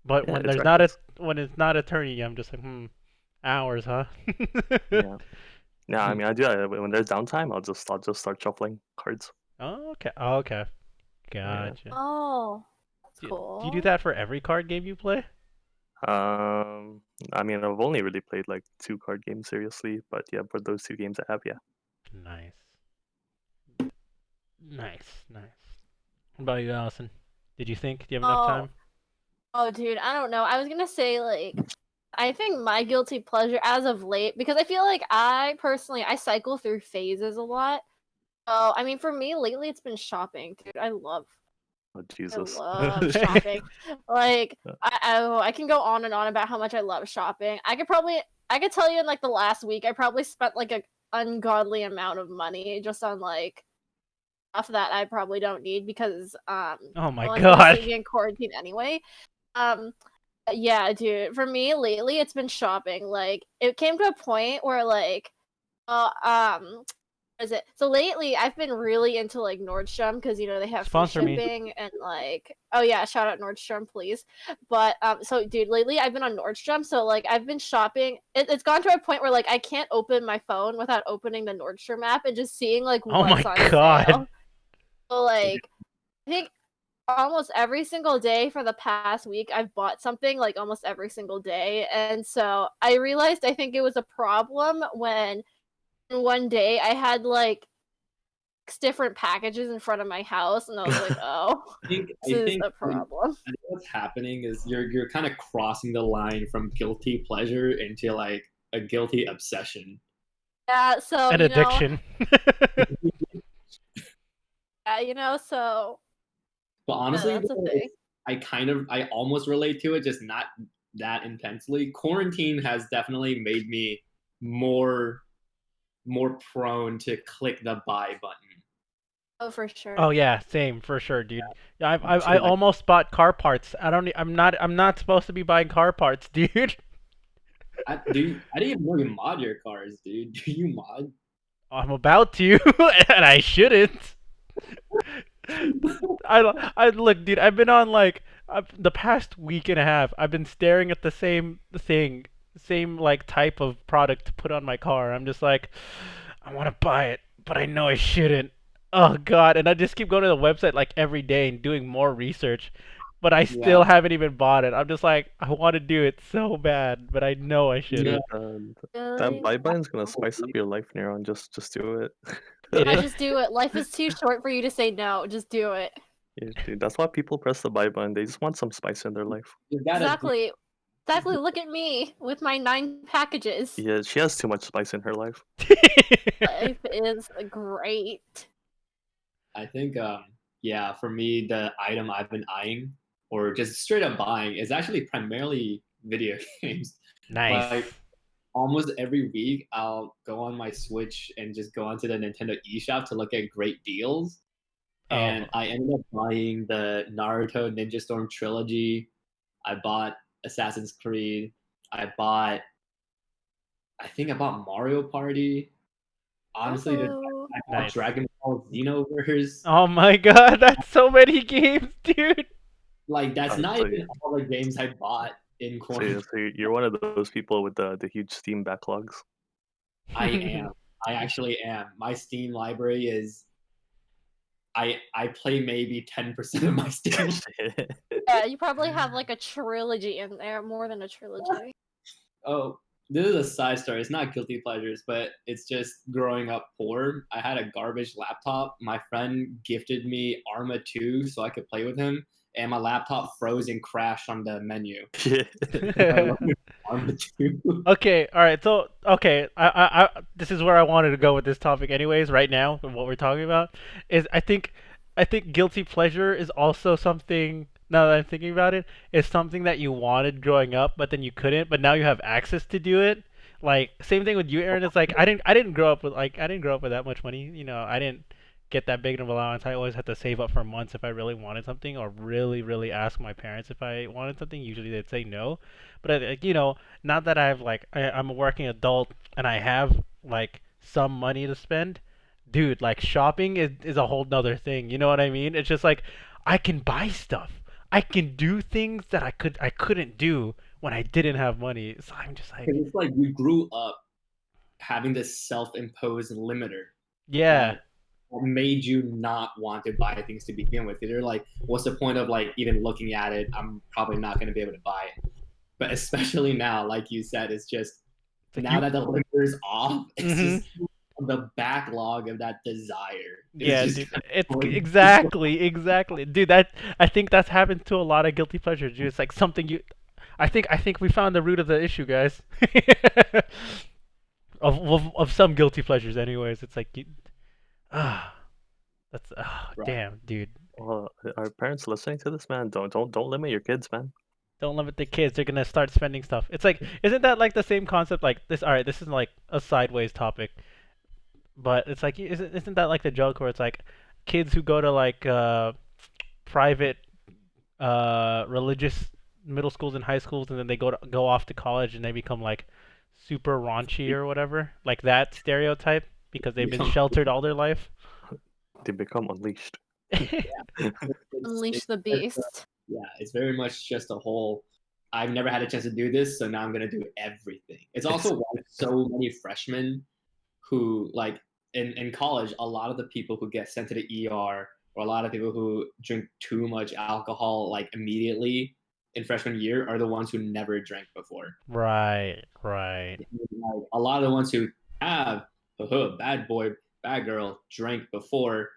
but yeah, when it's there's not a practice. when it's not a tourney, I'm just like, Hours, huh? Yeah. Yeah, I mean, I do. When there's downtime, I'll just start shuffling cards. Oh, okay. Oh, okay. Yeah. Gotcha. Oh, that's Do you do cool. that for every card game you play? Um, I mean, I've only really played like 2 card games seriously, but yeah, for those 2 games I have, yeah. Nice. Nice. What about you, Allison? Did you think? Do you have enough Oh, time? oh, dude, I don't know. I was gonna say like, I think my guilty pleasure as of late, because I feel like I personally I cycle through phases a lot. So I mean, for me lately, it's been shopping, dude. Oh, I Jesus. love shopping. Like I can go on and on about how much I love shopping. I could tell you in like the last week I probably spent like a ungodly amount of money just on like stuff that I probably don't need because Oh my no one's gonna see god. me in quarantine anyway. Um yeah, dude. For me lately it's been shopping. Like it came to a point where like uh um what is it? So lately, I've been really into like Nordstrom because you know they have free Sponsor me. shipping and like oh yeah, shout out Nordstrom, please. But so dude, lately I've been on Nordstrom, so like I've been shopping. It's gone to a point where like I can't open my phone without opening the Nordstrom app and just seeing like Oh my what's on god. sale. So like I think almost every single day for the past week I've bought something like almost every single day, and so I realized I think it was a problem when one day I had like 6 different packages in front of my house, and I was like, "Oh, this I is think a problem." I think what's happening is you're kind of crossing the line from guilty pleasure into like a guilty obsession. Yeah, so An addiction. so But yeah, honestly, that's a though, thing. I almost relate to it, just not that intensely. Quarantine has definitely made me more more prone to click the buy button. Oh, for sure. Oh yeah, same for sure, dude. Yeah, I Shit, almost bought car parts. I'm not supposed to be buying car parts, dude. I didn't even know you mod your cars, dude. Do you mod? I'm about to, and I shouldn't. I look, dude. I've been on like the past week and a half. I've been staring at the same thing, same like type of product to put on my car. I'm just like, I want to buy it, but I know I shouldn't. Oh god, and I just keep going to the website like every day and doing more research, but I Yeah. still haven't even bought it. I'm just like, I want to do it so bad, but I know I dude, shouldn't. that Really? buy button's gonna spice up your life, Neuron. Just do it. It I is. just do it. Life is too short for you to say no. Just do it. Yeah, dude, that's why people press the buy button. They just want some spice in their life. You gotta Exactly. Exactly. Look at me with my 9 packages. Yeah, she has too much spice in her life. Life is great. I think yeah, for me the item I've been eyeing or just straight up buying is actually primarily video games. Nice. Like almost every week I'll go on my Switch and just go onto the Nintendo eShop to look at great deals. Oh, And I ended up buying the Naruto Ninja Storm trilogy. I bought Assassin's Creed. I think I bought Mario Party. Honestly, Ooh. I bought nice. Dragon Ball Xenoverse. Oh my god, that's so many games, dude. Like that's not So, even all the games I bought in quarantine. so you're one of those people with the huge Steam backlogs. I am. I actually am. My Steam library is. I play maybe 10% of my Steam. Yeah, you probably have like a trilogy in there, more than a trilogy. Oh, this is a side story. It's not guilty pleasures, but it's just growing up poor. I had a garbage laptop. My friend gifted me Arma 2 so I could play with him, and my laptop froze and crashed on the menu. I love Arma 2. Okay, all right. So, okay, this is where I wanted to go with this topic, anyways. Right now, what we're talking about is, I think guilty pleasure is also something. Now that I'm thinking about it, is something that you wanted growing up, but then you couldn't, but now you have access to do it. Like same thing with you, Aaron. It's like I didn't grow up with that much money. You know, I didn't get that big of an allowance. I always had to save up for months if I really wanted something, or really ask my parents if I wanted something. Usually they'd say no, but you know, now that I'm a working adult and I have like some money to spend, dude, like shopping is a whole nother thing. You know what I mean? It's just like I can buy stuff. I can do things that I couldn't do when I didn't have money. So I'm just like, 'Cause it's like you grew up having this self-imposed limiter yeah, that made you not want to buy things to begin with. You're like, what's the point of like even looking at it? I'm probably not going to be able to buy it. But especially now, like you said, it's just it's like now that the limiter's off, it's Mhm. just the backlog of that desire. Yeah, Just dude. kind It's of going- exactly, dude. I think that's happened to a lot of guilty pleasures, dude. It's like something you. I think we found the root of the issue, guys. of some guilty pleasures, anyways. It's like, ah, that's Right. damn, dude. Well, are parents listening to this, man? Don't limit your kids, man. Don't limit the kids. They're gonna start spending stuff. It's like, isn't that like the same concept? Like this. All right, this is like a sideways topic, but it's like, isn't that like the joke where it's like, kids who go to like private religious middle schools and high schools, and then they go off to college and they become like super raunchy or whatever, like that stereotype because they've been sheltered all their life. They become unleashed. Unleash the beast. Yeah, it's very much just a whole. I've never had a chance to do this, so now I'm gonna do everything. It's also why so many freshmen who like in college, a lot of the people who get sent to the ER or a lot of people who drink too much alcohol like immediately in freshman year are the ones who never drank before. Right. Like, a lot of the ones who have bad boy, bad girl drank before,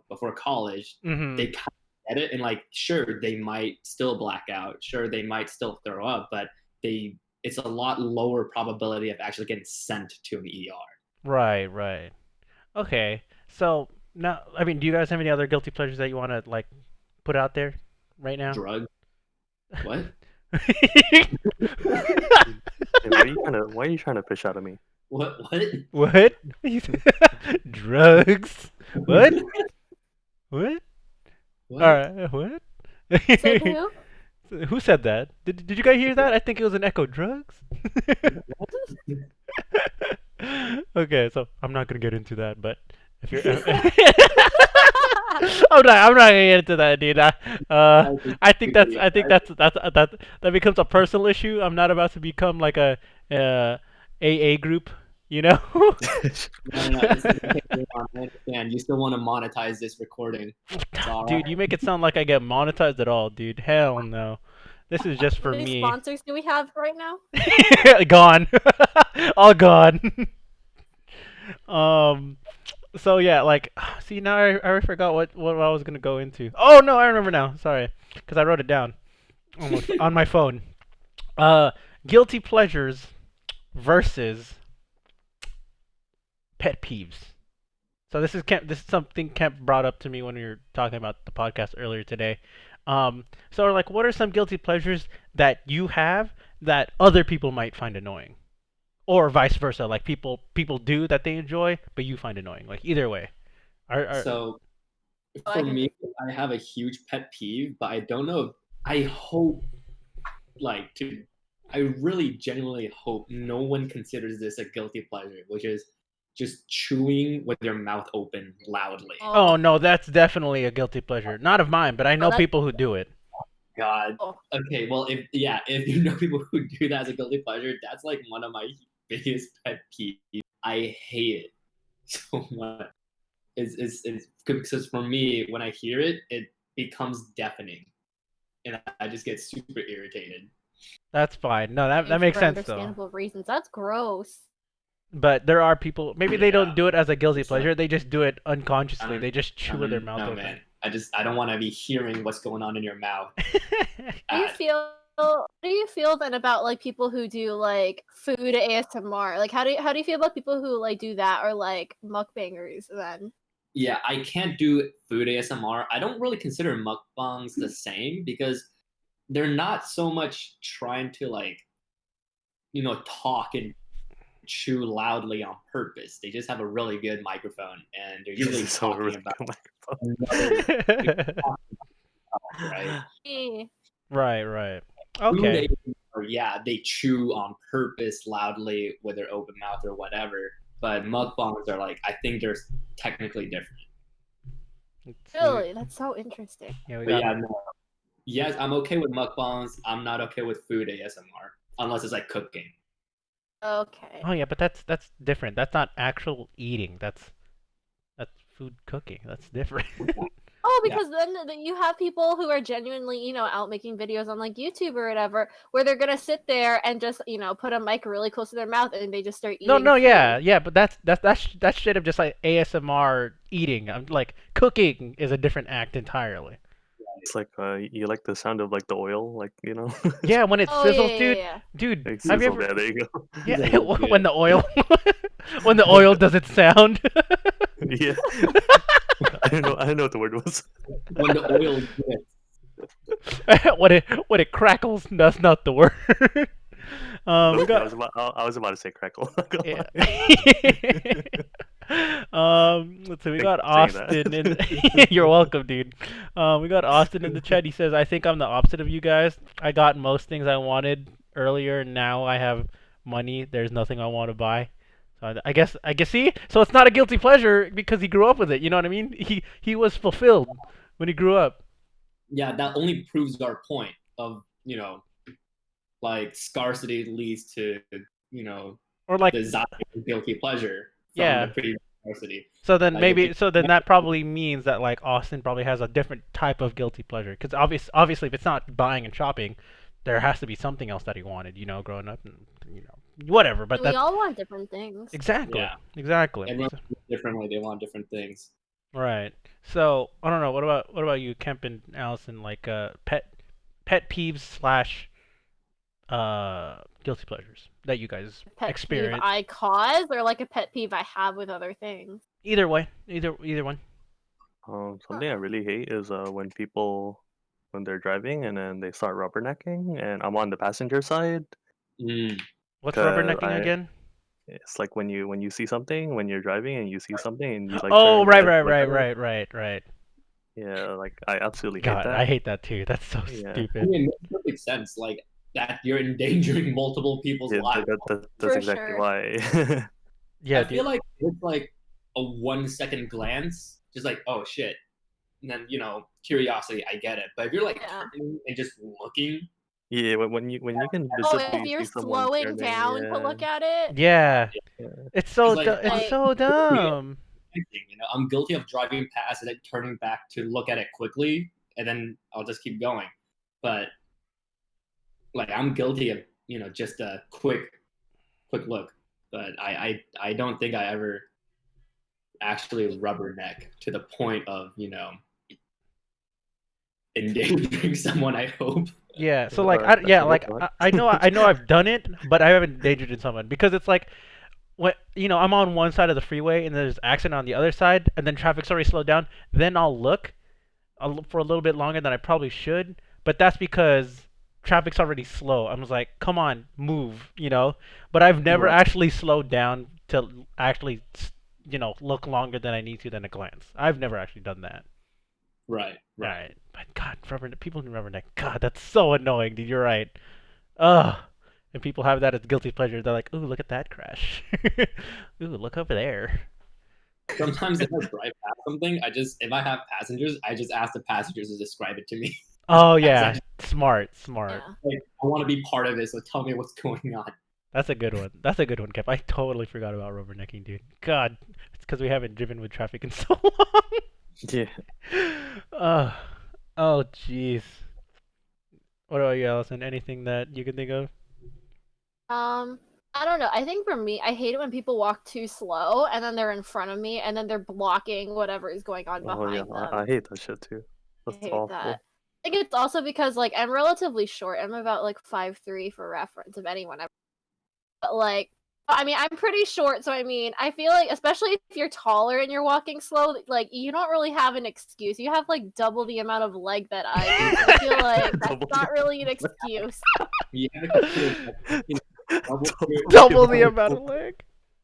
before college, Mm-hmm. they kind of get it, and like, sure, they might still black out, sure, they might still throw up, but it's a lot lower probability of actually getting sent to an ER. Right. Okay. So now, I mean, do you guys have any other guilty pleasures that you want to like put out there right now? Drug? What? Hey, why are you trying to fish out of me? What? What? Drugs? What? What? What? All right. What? Said who? Who said that? Did you guys hear that? I think it was an echo. Drugs? Okay, so I'm not gonna get into that, but if you're, I'm not gonna get into that, dude. That becomes a personal issue. I'm not about to become like a AA group, you know? No, it's okay, I understand. You still want to monetize this recording. It's all Dude, right. you make it sound like I get monetized at all, dude. Hell no. This is just for How many me. sponsors do we have right now? Gone. All gone. So yeah, like, see, now I already forgot what I was gonna go into. Oh no, I remember now. Sorry, because I wrote it down on my phone. Guilty pleasures versus pet peeves. So this is something Kemp brought up to me when we were talking about the podcast earlier today. So like, what are some guilty pleasures that you have that other people might find annoying, or vice versa? Like people do that they enjoy, but you find annoying. Like either way. So Oh, I for can me, I have a huge pet peeve, but I don't know. I hope, I really genuinely hope no one considers this a guilty pleasure, which is just chewing with your mouth open loudly. Oh no, that's definitely a guilty pleasure. Not of mine, but I know that- people who do it. God. Oh. Okay, well, if you know people who do that as a guilty pleasure, that's like one of my biggest pet peeves. I hate it so much. It's because for me, when I hear it, it becomes deafening, and I just get super irritated. That's fine. No, that for makes sense though. understandable reasons. That's gross. But there are people. Maybe they Yeah. don't do it as a guilty It's like- pleasure. They just do it I unconsciously. don't- They just chew with their mouth no, open. man. I don't want to be hearing what's going on in your mouth. Do you feel? How do you feel then about like people who do like food ASMR? Like how do you feel about people who like do that or like mukbangers then? Yeah, I can't do food ASMR. I don't really consider mukbangs the same because they're not so much trying to talk and chew loudly on purpose. They just have a really good microphone and they're usually This is so talking really about good microphone. right. Eh. Right. Food Okay. ASMR, yeah, they chew on purpose loudly with their open mouth or whatever. But mukbangs are I think they're technically different. Let's see. Really, that's so interesting. Yeah, we But got. yeah, no, yes, I'm okay with mukbangs. I'm not okay with food ASMR unless it's like cooking. Okay. Oh yeah, but that's different. That's not actual eating. That's food cooking. That's different. Oh, Yeah. because then you have people who are genuinely, out making videos on like YouTube or whatever, where they're gonna sit there and just, put a mic really close to their mouth and they just start No, eating no, yeah, food. yeah, but that's straight up just like ASMR eating. I'm like cooking is a different act entirely. It's like you like the sound of like the oil, like Yeah, when it Oh yeah, sizzles, yeah, dude. yeah. Dude, like have you sizzle. ever? Yeah, there you go. Yeah, These are legit. when the oil, when the oil does its sound. Yeah. I don't know. I don't know what the word was. When the oil gets. when it crackles, that's not the word. We Okay, got I was about to say crackle. Not gonna yeah. lie. Let's see. We Thank got you for saying Austin in. that. You're welcome, dude. We got Austin in the chat. He says, "I think I'm the opposite of you guys. I got most things I wanted earlier. Now I have money. There's nothing I want to buy. So I guess see. So it's not a guilty pleasure because he grew up with it. You know what I mean? He was fulfilled when he grew up. Yeah, that only proves our point of like scarcity leads to Or like, desire and guilty pleasure from the yeah. previous scarcity. So then Like if you that probably means that like Austin probably has a different type of guilty pleasure because obviously if it's not buying and shopping, there has to be something else that he wanted, growing up and whatever. But We that's all want different things. exactly Yeah. exactly everyone feels differently, they want different things. right. So I don't know. What about you, Kemp and Allison? Like pet peeves slash guilty pleasures that you guys Pet peeve experience. I cause, or like a pet peeve I have with other things. Either way, either one. Something I really hate is when people when they're driving and then they start rubbernecking and I'm on the passenger side Mm. What's because rubbernecking I again? it's like when you see something when you're driving and you see something and you like Oh, turn your right, head right, to look right, at it. right, right, right. Yeah, like I absolutely hate God, that. I hate that too. That's so Yeah, I stupid. mean, it makes perfect sense. Like that, you're endangering multiple people's yeah, lives. that's For exactly sure. why. Yeah, I dude. feel like it's like a 1 second glance, just like, oh shit, and then curiosity, I get it. But if you're like Yeah. turning and just looking, Yeah, when you can Oh, if visibly you're see someone slowing turning, down to yeah, look at it. Yeah. yeah. It's like it's Like, so dumb. I'm guilty of driving past and then turning back to look at it quickly, and then I'll just keep going. But like I'm guilty of just a quick look. But I don't think I ever actually rubberneck to the point of endangering someone. I hope. Yeah. So like That's a hope I know not. I've done it, but I haven't endangered someone because it's like when I'm on one side of the freeway and there's accident on the other side and then traffic's already slowed down, then I'll look for a little bit longer than I probably should, but that's because traffic's already slow. I'm just like, come on, move. But I've never Right. actually slowed down to actually, look longer than I need to than a glance. I've never actually done that. Right. Right. But God, people can rubberneck. God, that's so annoying, dude. You're right. Ugh. And people have that as guilty pleasure. They're like, ooh, look at that crash. Ooh, look over there. Sometimes if I drive past something, if I have passengers, I just ask the passengers to describe it to me. Oh That's yeah, actually, smart. yeah. like, I want to be part of it, so tell me what's going on. That's a good one. That's a good one, Kev. I totally forgot about rubbernecking, dude. God, it's because we haven't driven with traffic in so Yeah. long. Oh, jeez. What about you, Allison? Anything that you can think of? I don't know. I think for me, I hate it when people walk too slow and then they're in front of me and then they're blocking whatever is going on Oh yeah, behind them. I hate that shit too. I That's hate that. awful. I think it's also because like I'm relatively short. I'm about like 5'3" for reference, if anyone ever. But like, I mean, I'm pretty short, so I mean, I feel like especially if you're taller and you're walking slow, like you don't really have an excuse. You have like double the amount of leg that I do. So I feel like that's Double not the- really an excuse. You have to consider that, Double the amount of leg.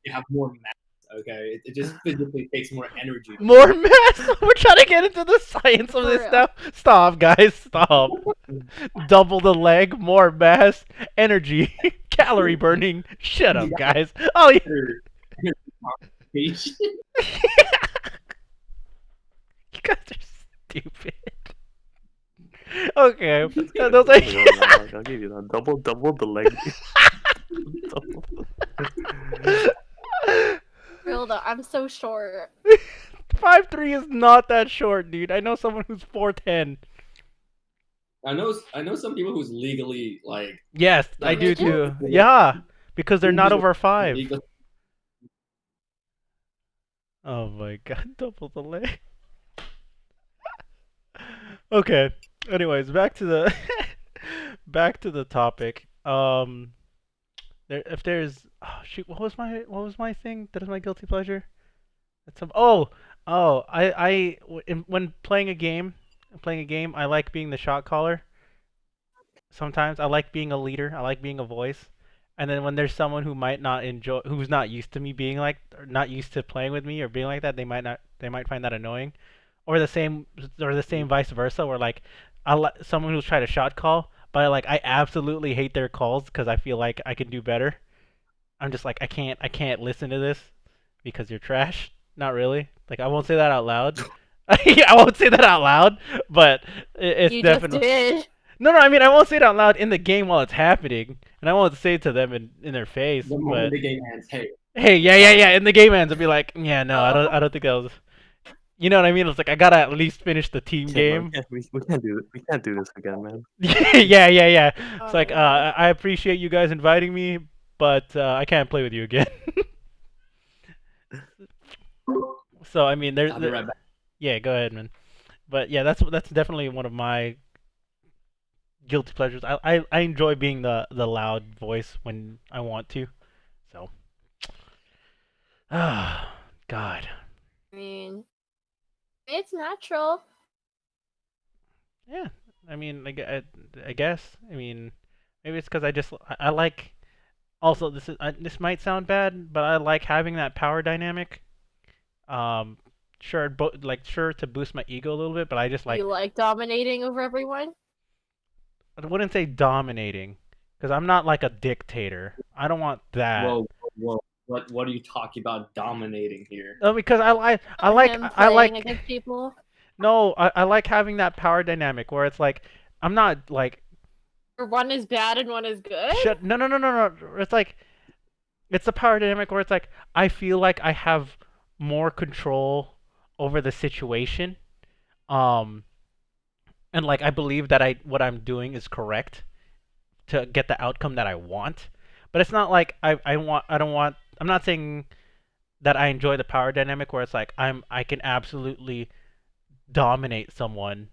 you have more mass. Okay, it just physically takes more energy. More mass? We're trying to get into the science of For this real. stuff. Stop, guys. Stop. Double the leg, more mass, energy, calorie burning. Shut up, guys. Oh, yeah. You guys are stupid. Okay, those I'll are. give you that. Double the leg. Double. Real though, I'm so short. 5'3" is not that short, dude. I know someone who's 4'10". I know some people who's legally like Yes, I like do midget? too. Yeah, because they're not legal- over 5. legal- Oh my god, double the leg. Okay. Anyways, back to the back to the topic. If there's shoot, what was my thing? That is my guilty pleasure. That's when playing a game, I like being the shot caller. Sometimes I like being a leader. I like being a voice. And then when there's someone who might not enjoy, who's not used to me being like, or not used to playing with me or being like that, they might find that annoying. Or the same vice versa, where like, someone who's trying to shot call, but like I absolutely hate their calls because I feel like I can do better. I'm just like I can't listen to this because you're trash. Not really. Like I won't say that out loud. I won't say that out loud, but it's You just definitely. did. No, I mean I won't say it out loud in the game while it's happening, and I won't say it to them in their face. the moment But the game ends, hey, hey, yeah, in the game ends, I'll be like, yeah, no, Oh. I don't think that was. You know what I mean? It's like I gotta at least finish the team Shit, man, game. we can't do it. We can't do this again, man. Yeah. It's like Oh. I appreciate you guys inviting me, but I can't play with you again. So I mean, I'll be right back. yeah, go ahead, man. But yeah, that's definitely one of my guilty pleasures. I enjoy being the loud voice when I want to. So, ah, God. I mean, it's natural. Yeah, I mean, I guess. I mean, maybe it's because I like. Also, this might sound bad, but I like having that power dynamic. Um, sure to boost my ego a little bit, but I just like You like dominating over everyone? I wouldn't say dominating, because I'm not like a dictator. I don't want that. Whoa. What are you talking about dominating here? No, because Him I playing like against people. no, I like having that power dynamic where it's like I'm not like Or one is bad and one is good? no. It's like it's a power dynamic where it's like I feel like I have more control over the situation. Um, and like I believe that I what I'm doing is correct to get the outcome that I want. But it's not like I don't want I'm not saying that I enjoy the power dynamic where it's like I can absolutely dominate someone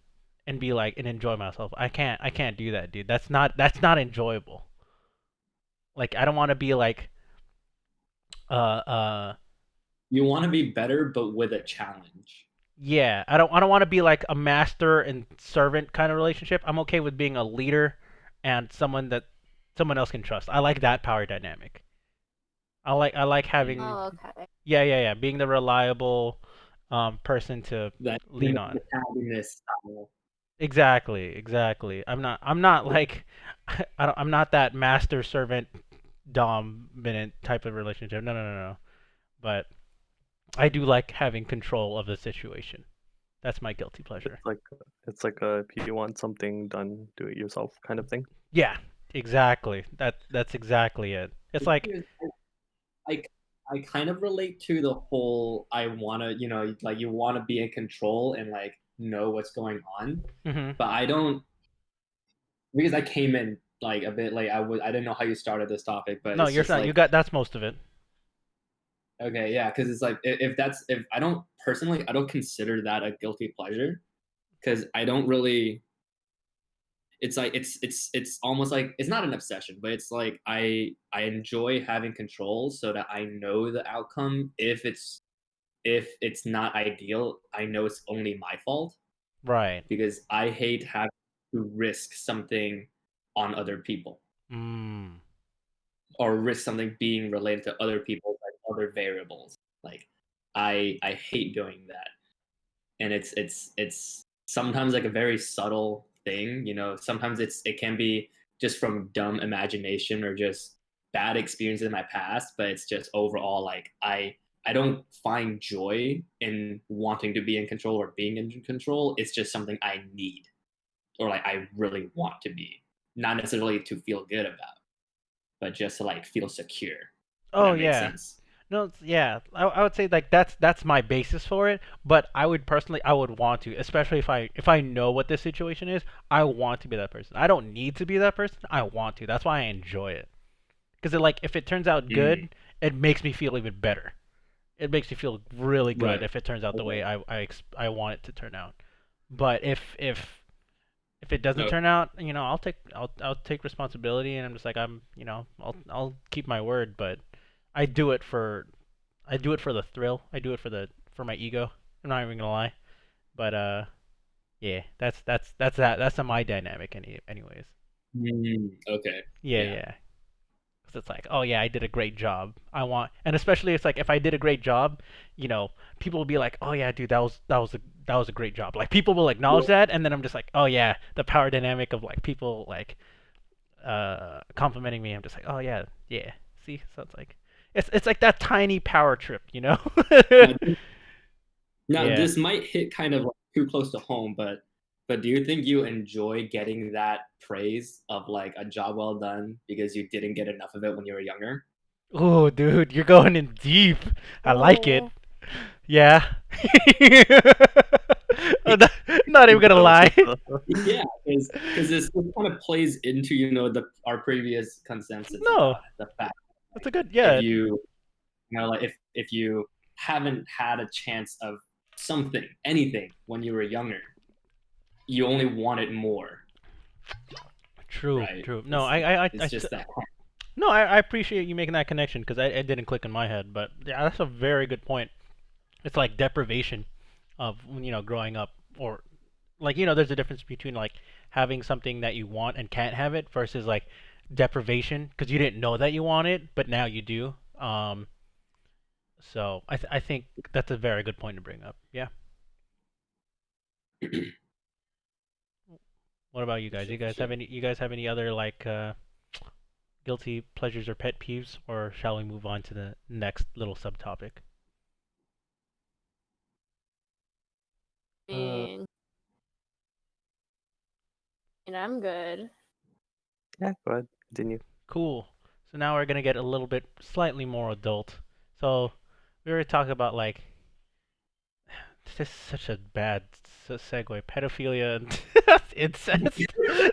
and be like and enjoy myself. I can't do that, dude. That's not enjoyable. Like I don't want to be like uh You want to be better, but with a challenge. yeah, I don't want to be like a master and servant kind of relationship. I'm okay with being a leader and someone that someone else can trust. I like that power dynamic. I like having Oh, okay. yeah, being the reliable person to That lean on. protagonist style. Exactly. I'm not like I'm not that master servant dominant type of relationship. No. But I do like having control of the situation. That's my guilty pleasure. It's like a if you want something done, do it yourself kind of thing. Yeah, exactly. That's exactly it. It's like I I kind of relate to the whole I wanna, like you wanna be in control and like know what's going on. mhm. But I don't, because I came in like a bit late. I didn't know how you started this topic, but No, it's you're just not. You like got that's most of it. okay, yeah, because it's like if I don't personally I don't consider that a guilty pleasure because I don't really. It's like it's almost like it's not an obsession, but it's like I enjoy having control so that I know the outcome. If it's not ideal, I know it's only my fault Right. because I hate having to risk something on other people Mm. or risk something being related to other people, like other variables. Like I hate doing that, and it's sometimes like a very subtle thing. Sometimes it can be just from dumb imagination or just bad experiences in my past, but it's just overall like I don't find joy in wanting to be in control or being in control. It's just something I need. or like I really want to be, not necessarily to feel good about, but just to like feel secure. Oh That makes yeah. sense. No, yeah, I would say like that's my basis for it. But I would personally, I would want to, especially if I know what the situation is, I want to be that person. I don't need to be that person. I want to. That's why I enjoy it. Because like if it turns out good, it makes me feel even better. It makes me feel really good Right. if it turns out the Okay. way I want it to turn out. But if it doesn't No. turn out, I'll take responsibility, and I'm just like I'll keep my word. But I do it for I do it for the thrill. I do it for my ego. I'm not even gonna lie. But yeah, that's my dynamic anyways. Okay. Yeah, Yeah. yeah. 'Cause it's like, oh yeah, I did a great job. And especially it's like if I did a great job, people will be like, oh yeah, dude, that was a great job. Like people will acknowledge that, and then I'm just like, oh yeah, the power dynamic of like people like complimenting me. I'm just like, oh yeah, yeah. See, so it's like it's like that tiny power trip, you know? Now Yeah. this might hit kind of like too close to home, but do you think you enjoy getting that praise of like a job well done because you didn't get enough of it when you were younger? Oh, dude, you're going in deep. I like it. Oh. Yeah. I'm not even gonna lie. Yeah, because this kind of plays into our previous consensus No, about the fact that's a good. if Yeah. like if you haven't had a chance of something, anything when you were younger, you only want it more, True. right? True. No, I It's just that. no, I appreciate you making that connection because it didn't click in my head. But yeah, that's a very good point. It's like deprivation of growing up, or like there's a difference between like having something that you want and can't have it versus like deprivation because you didn't know that you want it but now you do. So I think that's a very good point to bring up. Yeah. What about you guys? For sure. You guys have any other like guilty pleasures or pet peeves, or shall we move on to the next little subtopic? And I'm good. Yeah, go ahead. Continue. Cool. So now we're gonna get a little bit slightly more adult. So we were talking about like this is such a bad segue. Pedophilia and incest.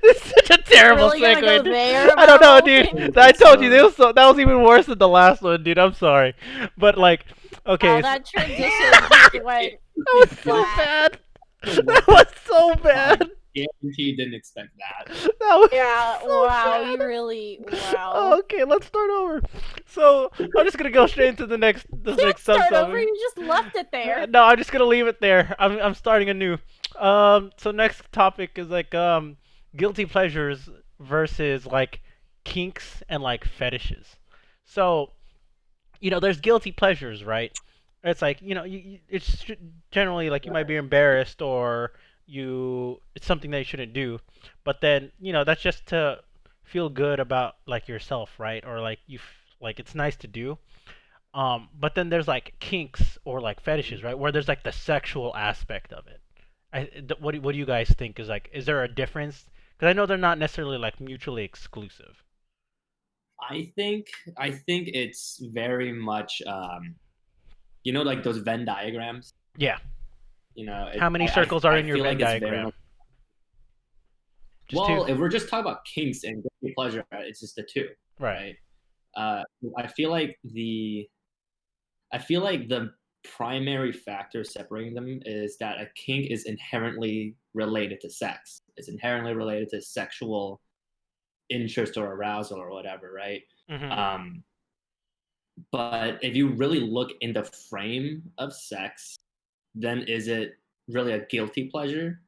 This is such a terrible Really gonna segue. go dude. there, I don't know, Mel? dude. I told you that was even worse than the last one, dude. I'm sorry, but like, okay. Wow, that transition just went. That was so bad. That was so bad. Guarantee didn't expect that. That was Yeah, so wow, bad. you really, wow. Okay, let's start over. So I'm just gonna go straight into the next Can't start over, subtopic. you just left it there. No, I'm just gonna leave it there. I'm starting anew. So next topic is like guilty pleasures versus like kinks and like fetishes. So there's guilty pleasures, right? It's like it's generally like you might be embarrassed or it's something that you shouldn't do, but then that's just to feel good about like yourself, right? Or like like it's nice to do. But then there's like kinks or like fetishes, right? Where there's like the sexual aspect of it. What do you guys think is like? Is there a difference? Because I know they're not necessarily like mutually exclusive. I think it's very much like those Venn diagrams. Yeah. It, How many I circles are I in your feel Venn like it's very diagram? much. Just Well, two. if we're just talking about kinks and guilty pleasure, it's just the two, Right. right? I feel like the primary factor separating them is that a kink is inherently related to sex. It's inherently related to sexual interest or arousal or whatever, right? Mm-hmm. But if you really look in the frame of sex, then is it really a guilty pleasure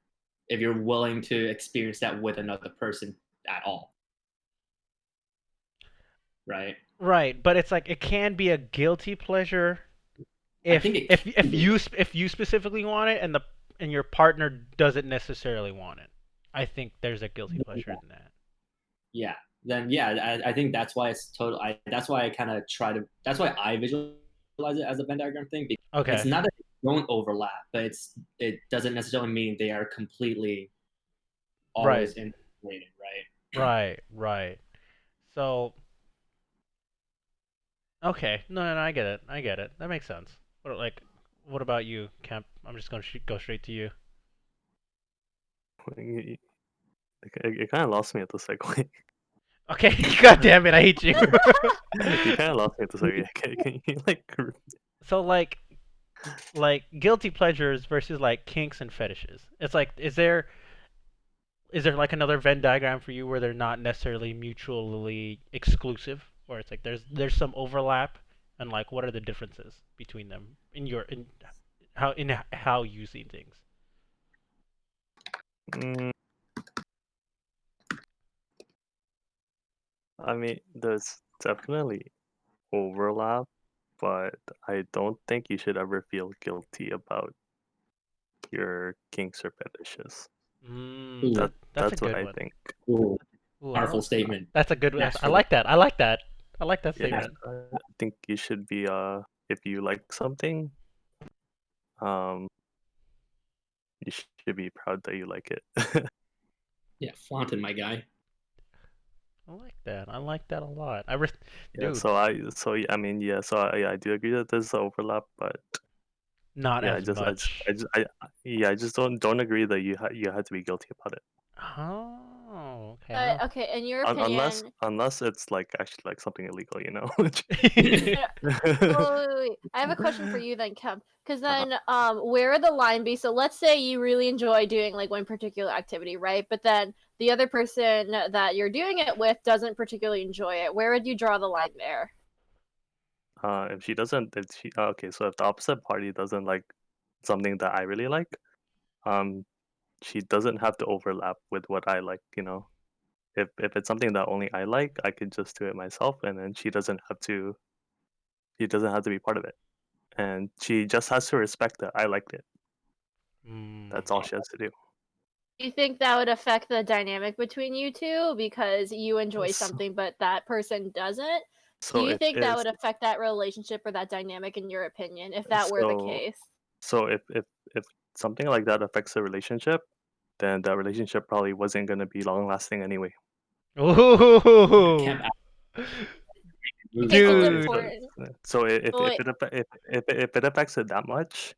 if you're willing to experience that with another person at all? Right? Right, but it's like it can be a guilty pleasure I if think it if can if be. you specifically want it and your partner doesn't necessarily want it. I think there's a guilty pleasure in that. Yeah. Then yeah, I think that's why it's total. That's why I kind of try to. That's why I visualize it as a Venn diagram thing. Because it's Okay. not that they don't overlap, but it doesn't necessarily mean they are completely always interrelated, right? Right. So, okay, no, I get it. I get it. That makes sense. What about you, Kemp? I'm just gonna go straight to you. It, it kind of lost me at the segue. Okay, God damn it, I hate you. You kind of lost me at the segue. Can you like? So like guilty pleasures versus like kinks and fetishes. It's like, is there like another Venn diagram for you where they're not necessarily mutually exclusive, or it's like there's some overlap, and like what are the differences between them in how you see things? Mm, I mean, there's definitely overlap, but I don't think you should ever feel guilty about your kinks or fetishes. Ooh. That's a That's what good I one. think. Ooh, Ooh, powerful statement. that's a good. Yes, I for like that. I like that. I like that Yeah, statement. I think you should be if you like something, um you should be proud that you like it. Yeah, flaunted, my guy. I like that. I like that a lot. Yeah, Dude, I mean, yeah, I do agree that there's overlap, but not yeah, as much. I just don't agree that you had to be guilty about it. Oh, okay. But okay, in your opinion, Unless it's like actually like something illegal, you know. wait. I have a question for you then, Kemp. Because Uh-huh. then, where would the line be? So let's say you really enjoy doing like one particular activity, right? But then the other person that you're doing it with doesn't particularly enjoy it. Where would you draw the line there? If she doesn't, if she okay, so if the opposite party doesn't like something that I really like, um, she doesn't have to overlap with what I like, you know. If it's something that only I like, I could just do it myself, and then she doesn't have to be part of it, and she just has to respect that I liked it. That's all she has to do. Do you think that would affect the dynamic between you two because you enjoy So, something but that person doesn't? Do so you if think that it's would affect that relationship or that dynamic in your opinion if that were the so case? so if something like that affects the relationship, then that relationship probably wasn't gonna be long lasting anyway. Ooh, Camp You moves think it's forward. So important? so Oh, wait, if it affects it that much,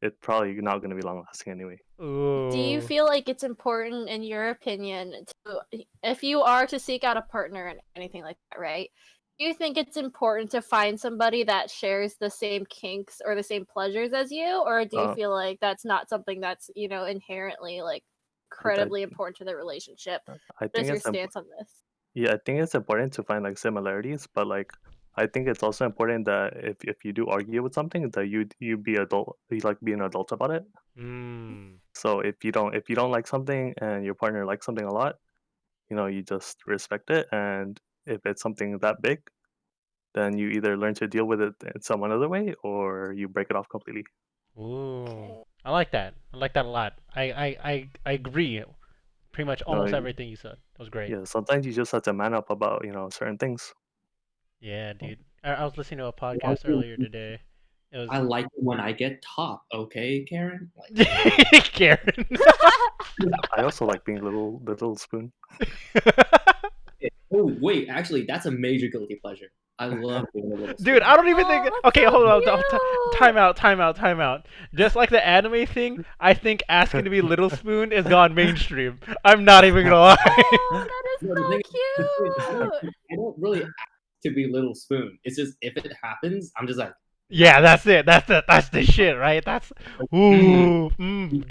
it's probably not gonna be long lasting anyway. do you ooh. feel like it's important in your opinion to, if you are to seek out a partner and anything like that, right? Do you think it's important to find somebody that shares the same kinks or the same pleasures as you, or do you Uh, feel like that's not something that's, inherently like I incredibly important to the relationship? I What is think your it's stance on this? yeah, I think it's important to find like similarities, but like I think it's also important that if you do argue with something, that you be adult, you like be an adult about it. Mm. So if you don't like something and your partner likes something a lot, you know, you just respect it, and if it's something that big, then you either learn to deal with it in some other way or you break it off completely. Ooh. I like that. I like that a lot. I agree. Pretty much No, almost everything you said. That was great. yeah, sometimes you just have to man up about, you know, certain things. Yeah, dude. I was listening to a One podcast thing, earlier today. It was I like it when I get top, okay, Karen? Like, Karen. I also like being little spoon. oh, wait, actually, that's a major guilty pleasure. I love being a little Dude, spoon. I don't even think. Oh, that's Okay, so hold on. cute! Time out. Time out. Time out. Just like the anime thing, I think asking to be Little Spoon has gone mainstream. I'm not even gonna lie. Oh, that is No, so the thing is, cute! I don't really ask to be little spoon. It's just if it happens, I'm just like, Yeah, that's it. That's the shit, right? That's mm, ooh.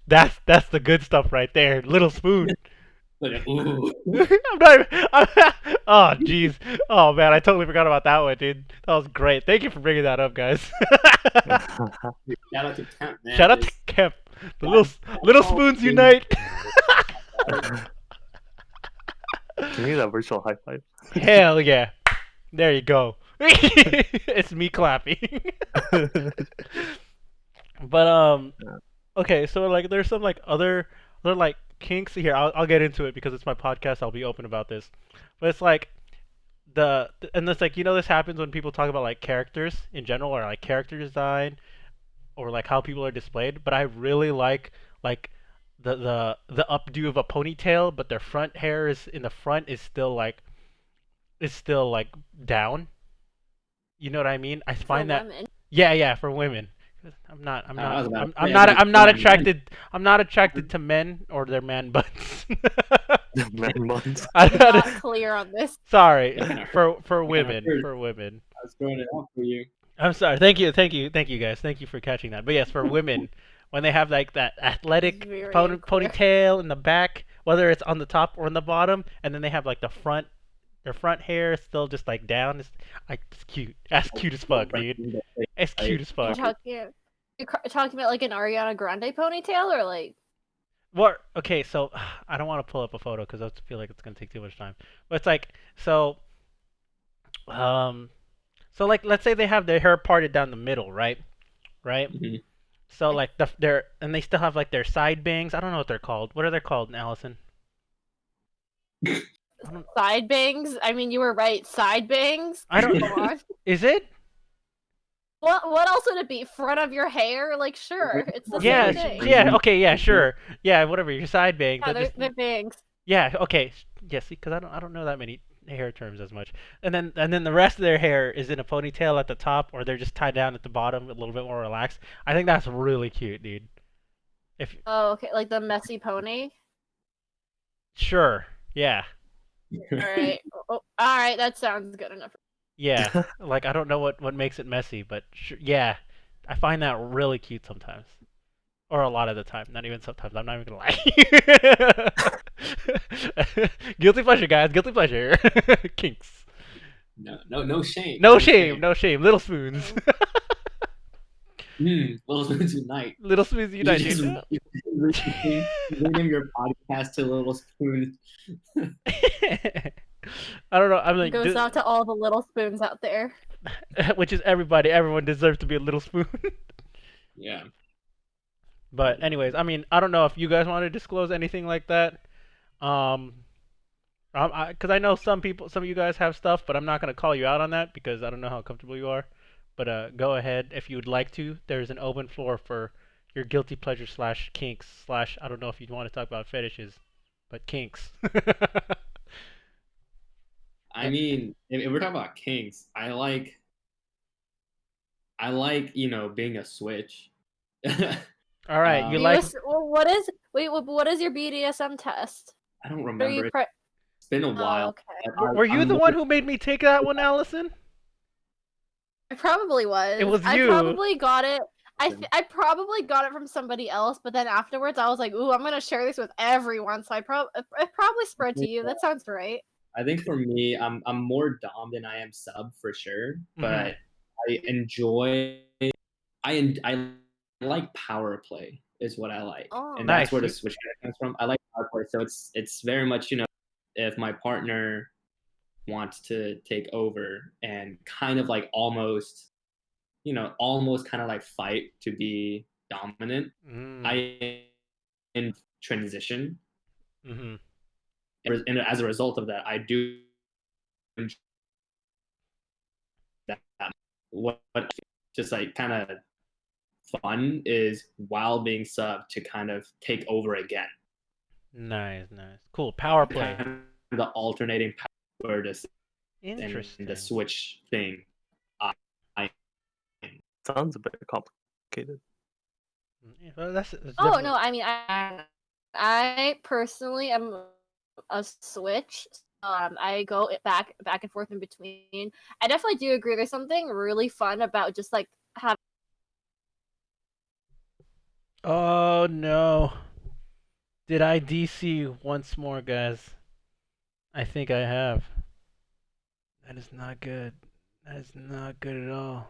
That's the good stuff right there. Little Spoon. like, ooh. I'm not even, oh, jeez. Oh, man, I totally forgot about that one, dude. That was great. Thank you for bringing that up, guys. Shout out to Kemp, man. Shout out to Kemp. The little all spoons things- unite. Give me that virtual high five. Hell yeah. There you go. It's me clapping. But okay, so like there's some like other like kinks here. I'll get into it because it's my podcast. I'll be open about this. But it's like and it's like this happens when people talk about like characters in general or like character design or like how people are displayed, but I really like the updo of a ponytail, but their front hair is in the front is still like down. You know what I mean? I For find that women. yeah, for women. I'm I was not about I'm, to I'm say, not I mean, I'm not for men. attracted to men or their man butts. Man buns. I'm not clear on this. Sorry, That kinda for That kinda women, hurt. for women. I was throwing it out for you. I'm sorry. Thank you guys. Thank you for catching that. But yes, for women, when they have like that athletic Very unclear. ponytail in the back, whether it's on the top or on the bottom, and then they have like their front hair is still just like down. It's cute. That's cute as fuck, dude. It's cute as You're fuck. talking about like an Ariana Grande ponytail or like What? Okay, so I don't want to pull up a photo because I feel like it's gonna take too much time. But it's like um, so like let's say they have their hair parted down the middle, right? Right. Mhm. So like their and they still have like their side bangs. I don't know what they're called. What are they called, Allison? I don't. side bangs? I mean, you were right. Side bangs. I don't. Come on. Is it? What else would it be? Front of your hair? Like, sure, it's the Yeah. same thing. Yeah. Okay. Yeah. Sure. Yeah. Whatever. Your side bangs. Yeah, they're bangs. Yeah. Okay. Yeah. See, because I don't know that many hair terms as much. And then the rest of their hair is in a ponytail at the top, or they're just tied down at the bottom, a little bit more relaxed. I think that's really cute, dude. If Oh, okay, like the messy pony. sure. Yeah. All right. All right. That sounds good enough. Yeah. Like I don't know what makes it messy, but yeah, I find that really cute sometimes. Or a lot of the time. Not even sometimes. I'm not even gonna lie. Guilty pleasure, guys. Guilty pleasure. Kinks. No shame. No shame. No shame. Little spoons. Little Spoons Unite. Little spoons You unite, just dude. rename your podcast to Little Spoons. I don't know. I'm like, Goes out to all the little spoons out there. which is everybody. Everyone deserves to be a little spoon. Yeah. But anyways, I mean, I don't know if you guys want to disclose anything like that. Because I know some of you guys have stuff, but I'm not gonna call you out on that because I don't know how comfortable you are. But go ahead if you would like to. There's an open floor for your guilty pleasure slash kinks slash I don't know if you want to talk about fetishes, but kinks. I mean, if we're talking about kinks, I like being a switch. All right, you Um, like? Well, what is your BDSM test? I don't What are remember. you It's been a Oh, while. okay. but Were you I'm the more- one who made me take that one, Allison? I probably was. It was I you. probably got it. I probably got it from somebody else, but then afterwards I was like, "Ooh, I'm gonna share this with everyone." So it probably spread to you. That sounds right. I think for me, I'm more dom than I am sub for sure. But I enjoy. I like power play is what I like, Oh. and that's where the Nice. switch comes from. I like power play, so it's very much if my partner wants to take over and kind of like almost kind of like fight to be dominant. Mm. I in transition, Mm-hmm. and as a result of that, I do enjoy that. What just like kind of fun is while being sub to kind of take over again. Nice. Cool. Power play. Kind of the alternating power to and Interesting. the switch thing. Sounds a bit complicated. Yeah, well, that's Oh definitely- no, I mean I personally am a switch. I go back and forth in between. I definitely do agree. There's something really fun about just like having. Oh no. Did I DC once more, guys? I think I have. That is not good. That is not good at all.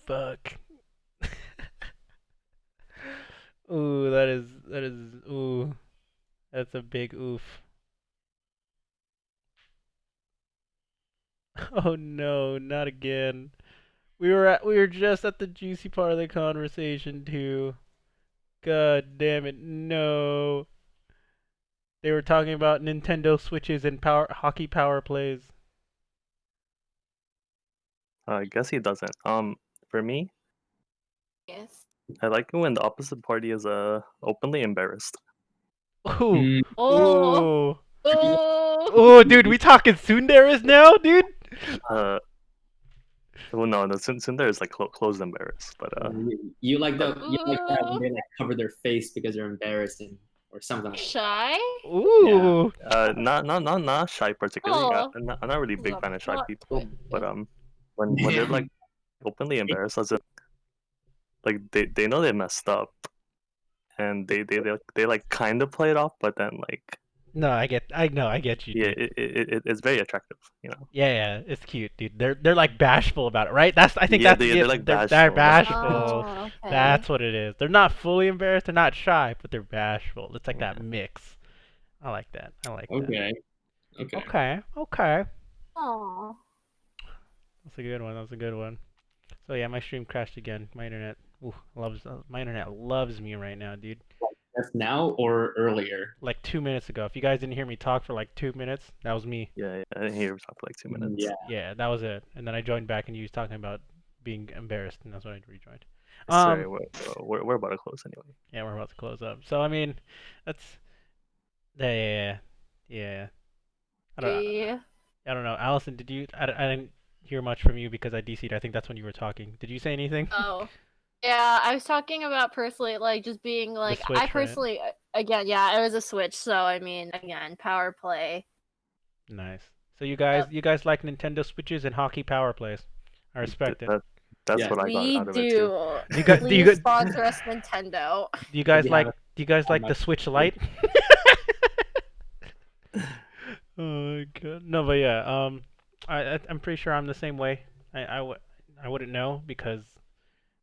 Fuck. Ooh, that is ooh. That's a big oof. Oh no, not again. We were just at the juicy part of the conversation too. God damn it, no. They were talking about Nintendo Switches and hockey power plays. I guess he doesn't. For me, Yes. I like it when the opposite party is openly embarrassed. Ooh, Oh. ooh, Oh. ooh, dude, we talking tsunderes now, dude? Uh, well, no, the Sundar is like closed embarrassed, but You like that when Ooh. they like cover their face because they're embarrassing or something like that. Shy? Ooh, not shy particularly. Oh. I'm not really a big The fan of shy plot people, but twist. when they're like openly embarrassed, as in like they know they messed up, and they like kind of play it off, but then like no, I get you, yeah, dude. it's very attractive, you know. Yeah, it's cute, dude. They're like bashful about it, right? I think Yeah, that's they're it. like They're bashful. bashful. Oh, okay. That's what it is. They're not fully embarrassed. They're not shy, but they're bashful. It's like that mix. I like that. I like that. Okay. Okay. Okay. Oh. That's a good one. That's a good one. So yeah, my stream crashed again. My internet, my internet loves me right now, dude. That's now or earlier. Like 2 minutes ago. If you guys didn't hear me talk for like 2 minutes, that was me. Yeah, I didn't hear you talk for like 2 minutes. Yeah. Yeah, that was it. And then I joined back, and you was talking about being embarrassed, and that's when I rejoined. Sorry, we're about to close anyway. Yeah, we're about to close up. So I mean, that's yeah. I don't Yeah. I don't know. Allison, did you? I didn't hear much from you because I DC'd. I think that's when you were talking. Did you say anything? Oh. Yeah, I was talking about personally, like, just being like, Switch, I right? personally, again, yeah, it was a Switch, so I mean, again, power play. Nice. So you guys like Nintendo Switches and hockey power plays. I respect it. That's Yeah. what I got We out of it too. do. Do you guys Please sponsor us, Nintendo. do you guys you like have the Switch Lite? Oh my god. No, but yeah, I'm pretty sure I'm the same way. I wouldn't know because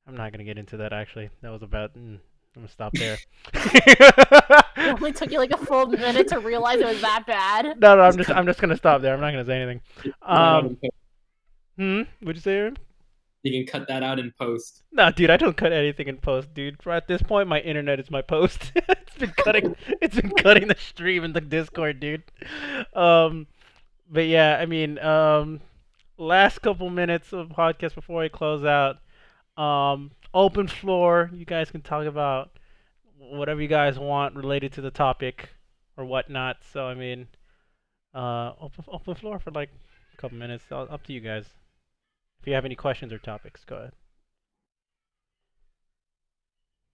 I'm not gonna get into that actually. That was about. I'm gonna stop there. It only took you like a full minute to realize it was that bad. No, I'm just gonna stop there. I'm not gonna say anything. What'd you say, Aaron? You can cut that out in post. No, dude, I don't cut anything in post, dude. At this point, my internet is my post. It's been cutting the stream in the Discord, dude. But yeah, I mean, last couple minutes of podcast before I close out. Open floor. You guys can talk about whatever you guys want related to the topic or whatnot. So I mean, open floor for like a couple minutes. Up to you guys. If you have any questions or topics, go ahead.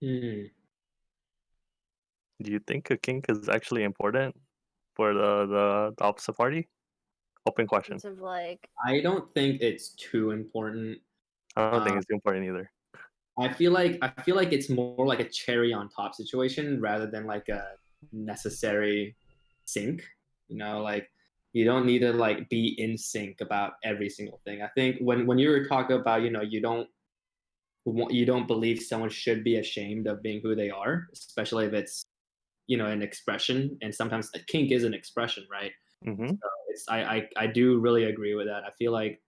Do you think a kink is actually important for the opposite party? Open question. Of like, I don't think it's too important. I don't think it's important either. I feel like it's more like a cherry on top situation rather than like a necessary sync. You know, like you don't need to like be in sync about every single thing. I think when you were talking about, you know, you don't believe someone should be ashamed of being who they are, especially if it's, you know, an expression, and sometimes a kink is an expression, right? Mm-hmm. So I do really agree with that. I feel like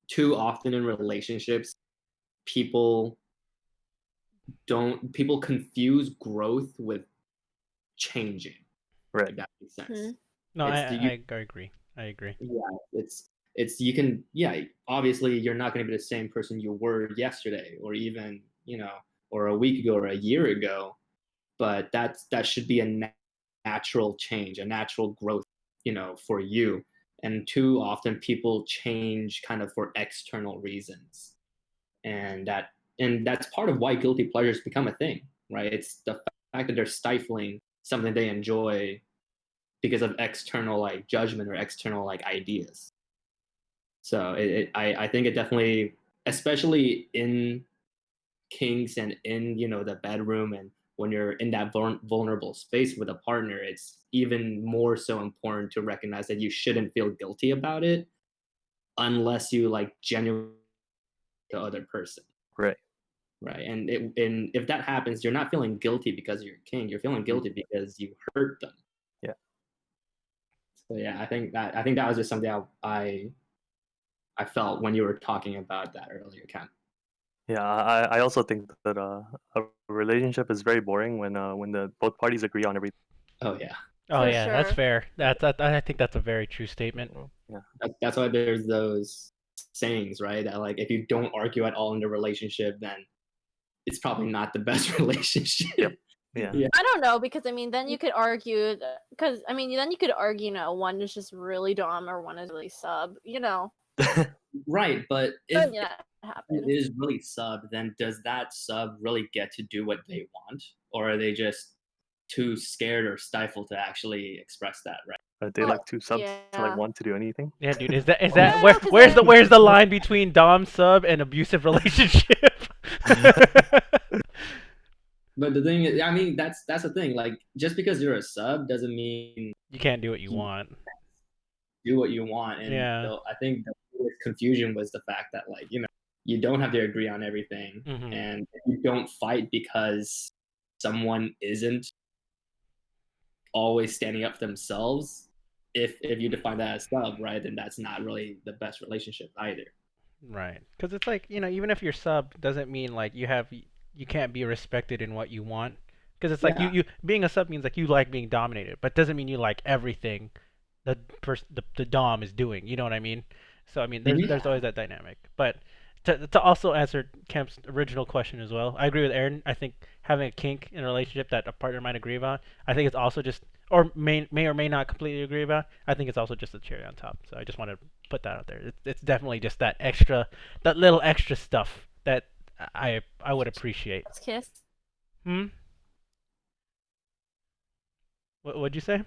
too often in relationships, people confuse growth with changing. Right. If that makes sense. No, I agree. I agree. Yeah, it's you can, yeah, obviously you're not going to be the same person you were yesterday or even, you know, or a week ago or a year ago, but that should be a natural change, a natural growth, you know, for you. And too often people change kind of for external reasons, and that's part of why guilty pleasures become a thing, right? It's the fact that they're stifling something they enjoy because of external like judgment or external like ideas. So I think it definitely, especially in kinks and in, you know, the bedroom, and when you're in that vulnerable space with a partner, it's even more so important to recognize that you shouldn't feel guilty about it unless you like genuinely the other person. Right. Right. And if that happens, you're not feeling guilty because you're a king. You're feeling guilty because you hurt them. Yeah. So yeah, I think that was just something I felt when you were talking about that earlier, Kemp. Yeah, I also think that a relationship is very boring when the both parties agree on everything. Oh yeah. Oh For yeah, that's sure. fair. I think that's a very true statement. Yeah. That's why there's those sayings, right? That like if you don't argue at all in the relationship, then it's probably not the best relationship. Yep. Yeah. Yeah. I don't know, because I mean, then you could argue one is just really dom or one is really sub. Right, but if Yeah, that it happens. is really sub, then does that sub really get to do what they want, or are they just too scared or stifled to actually express that? Right. Are they like too subs to yeah. like want to do anything? Yeah, dude. Is that Yeah, where no, 'cause where's the line between dom sub and abusive relationship? But the thing is, I mean, that's the thing. Like, just because you're a sub doesn't mean You can't do what you want. do what you want. And Yeah. I think the biggest confusion was the fact that, like, you don't have to agree on everything, Mhm. and you don't fight because someone isn't always standing up for themselves. If you define that as sub, right, then that's not really the best relationship either. Right. Because it's like, even if you're sub doesn't mean like you can't be respected in what you want. Because it's like Yeah. you being a sub means like you like being dominated, but doesn't mean you like everything the dom is doing. You know what I mean? So I mean, there's always that dynamic. But to also answer Kemp's original question as well, I agree with Aaron. I think having a kink in a relationship that a partner might agree about, I think it's also just or may or may not completely agree about. I think it's also just a cherry on top. So I just want to put that out there. It's definitely just that little extra stuff that I would appreciate. Chef's kiss. What'd you say?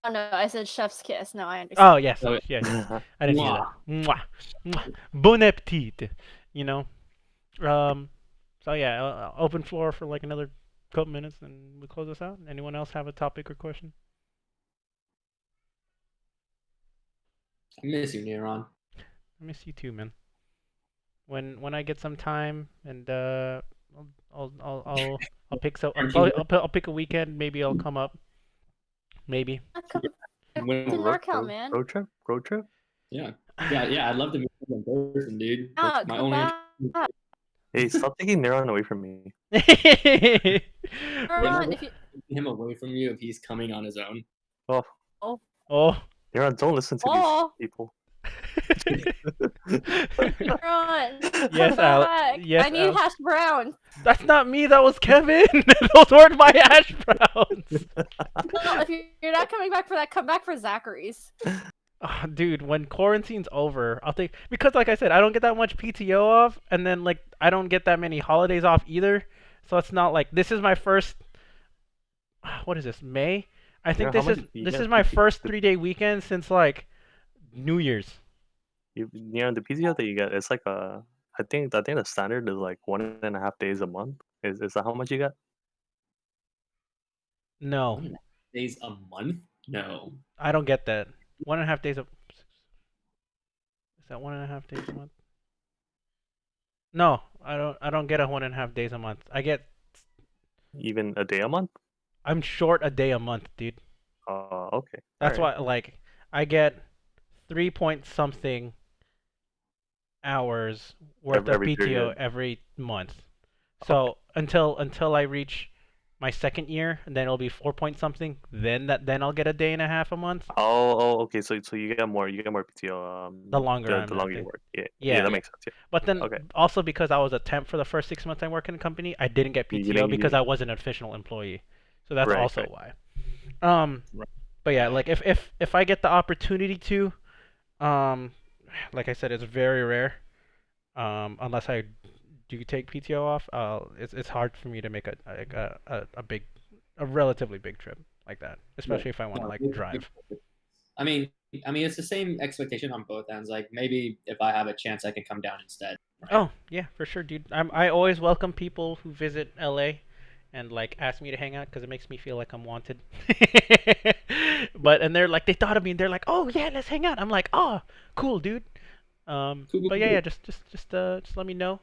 Oh no, I said chef's kiss. No, I understand. Oh yes, Oh, yes. I didn't hear that. Mwah. Mwah. Bon appetit. You know. So yeah, open floor for like another couple minutes, and we close this out. Anyone else have a topic or question? I miss you, Neuron. I miss you too, man. When I get some time and I'll pick I'll pick a weekend. Maybe I'll come up. Maybe. Come When to Road- NorCal, road- man. Road trip? Road trip? Yeah, I'd love to meet you in person, dude. Ah, My come only back. Hey, stop taking Neuron away from me. Neuron, if you him away from you if he's coming on his own. Oh, Oh. Neuron, don't listen to Oh. these people. Neuron, Yes, come Al- back. yes, I need Al- hash browns. That's not me. That was Kevin. Those weren't my hash browns. Well, if you're not coming back for that, come back for Zachary's. Oh, dude, when quarantine's over, I'll take because like I said, I don't get that much PTO off, and then like I don't get that many holidays off either. So it's not like this is my first. What is this? May? I think Yeah, how this many- you is get my PTO? first 3-day weekend since like New Year's. The PTO that you get, it's like I think the standard is like 1.5 days a month. Is that how much you get? No, 1.5 days a month? No. I don't get that. 1.5 days of. Is that 1.5 days a month? No, I don't get a 1.5 days a month. Even a day a month? I'm short a day a month, dude. Okay. That's Alright. why like I get 3 point something hours worth Every of PTO period. every month. So until I reach my second year, and then it'll be 4 point something. Then I'll get a day and a half a month. Okay. So you get more PTO. The longer I'm the at longer the- you work. Yeah. Yeah. That makes sense. Yeah. But then Okay. also because I was a temp for the first 6 months I worked in the company, I didn't get You PTO didn't- because I wasn't an official employee. So that's Right, also right. why. Right. But yeah, like if I get the opportunity to, like I said, it's very rare. Unless I do take PTO off, it's hard for me to make a relatively big trip like that, especially if I want to like drive. I mean, it's the same expectation on both ends. Like, maybe if I have a chance, I can come down instead. Right? Oh yeah, for sure, dude. I always welcome people who visit LA, and like ask me to hang out because it makes me feel like I'm wanted. And they're like they thought of me and they're like, oh yeah, let's hang out. I'm like, oh, cool, dude. But yeah, just let me know.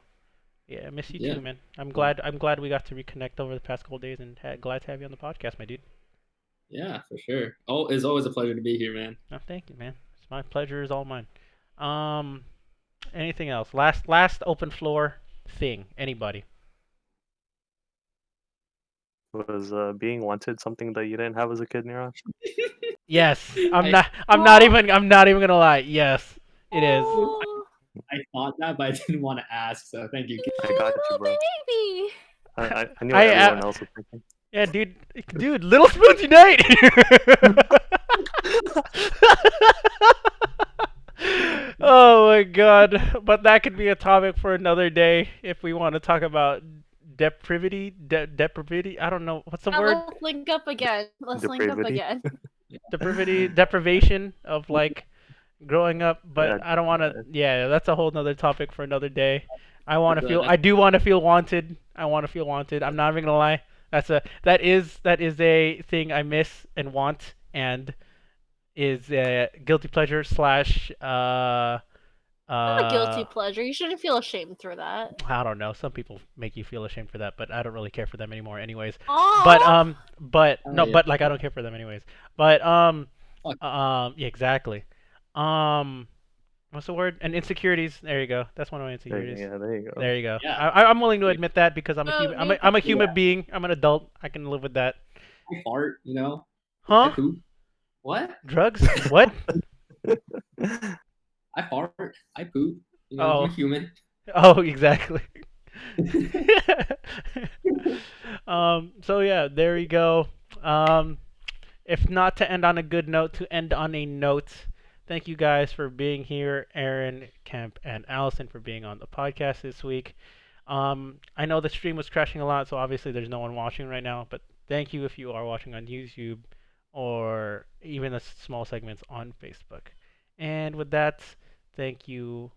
Yeah, I miss you Yeah. too, man. I'm glad we got to reconnect over the past couple days, and glad to have you on the podcast, my dude. Yeah, for sure. Oh, it's always a pleasure to be here, man. No, thank you, man. It's my pleasure is all mine. Anything else? Last open floor thing. Anybody? Was being wanted something that you didn't have as a kid, Neuron? Yes. I'm I- not. I'm not even gonna lie. Yes, it is. Oh. I thought that, but I didn't want to ask. So thank you. I got you, bro. Baby. I knew what everyone else was thinking. Yeah, dude, Little Spoons Unite! Oh my god. But that could be a topic for another day if we want to talk about depravity. Depravity? I don't know. What's the word? Let's link up again. Depravity. Deprivation of like growing up, but Yeah, I don't want to. Yeah, that's a whole nother topic for another day. I want to But feel. I do want to feel wanted. I want to feel wanted. I'm not even gonna lie. That is a thing I miss and want, and is a guilty pleasure slash Not a guilty pleasure. You shouldn't feel ashamed for that. I don't know. Some people make you feel ashamed for that, but I don't really care for them anymore, anyways. Aww. But no, yeah. but like I don't care for them anyways. But Fuck. yeah, exactly. What's the word? And insecurities. There you go. That's one of my insecurities. there you go. There you go. Yeah. I'm willing to admit that because I'm a human. I'm a human being. I'm an adult. I can live with that. I fart, I Huh? poop. What? Drugs? What? I fart. I poop. Oh. I'm a human. Oh, exactly. So yeah, there we go. If not to end on a good note, to end on a note. Thank you guys for being here, Aaron, Kemp, and Allison for being on the podcast this week. I know the stream was crashing a lot, so obviously there's no one watching right now, but thank you if you are watching on YouTube or even the small segments on Facebook. And with that, thank you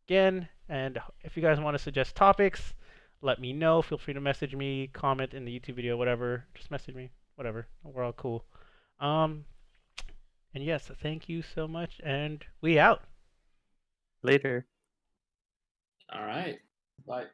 again. And if you guys want to suggest topics, let me know. Feel free to message me, comment in the YouTube video, whatever. Just message me, whatever. We're all cool. And yes, thank you so much, and we out. Later. All right. Bye.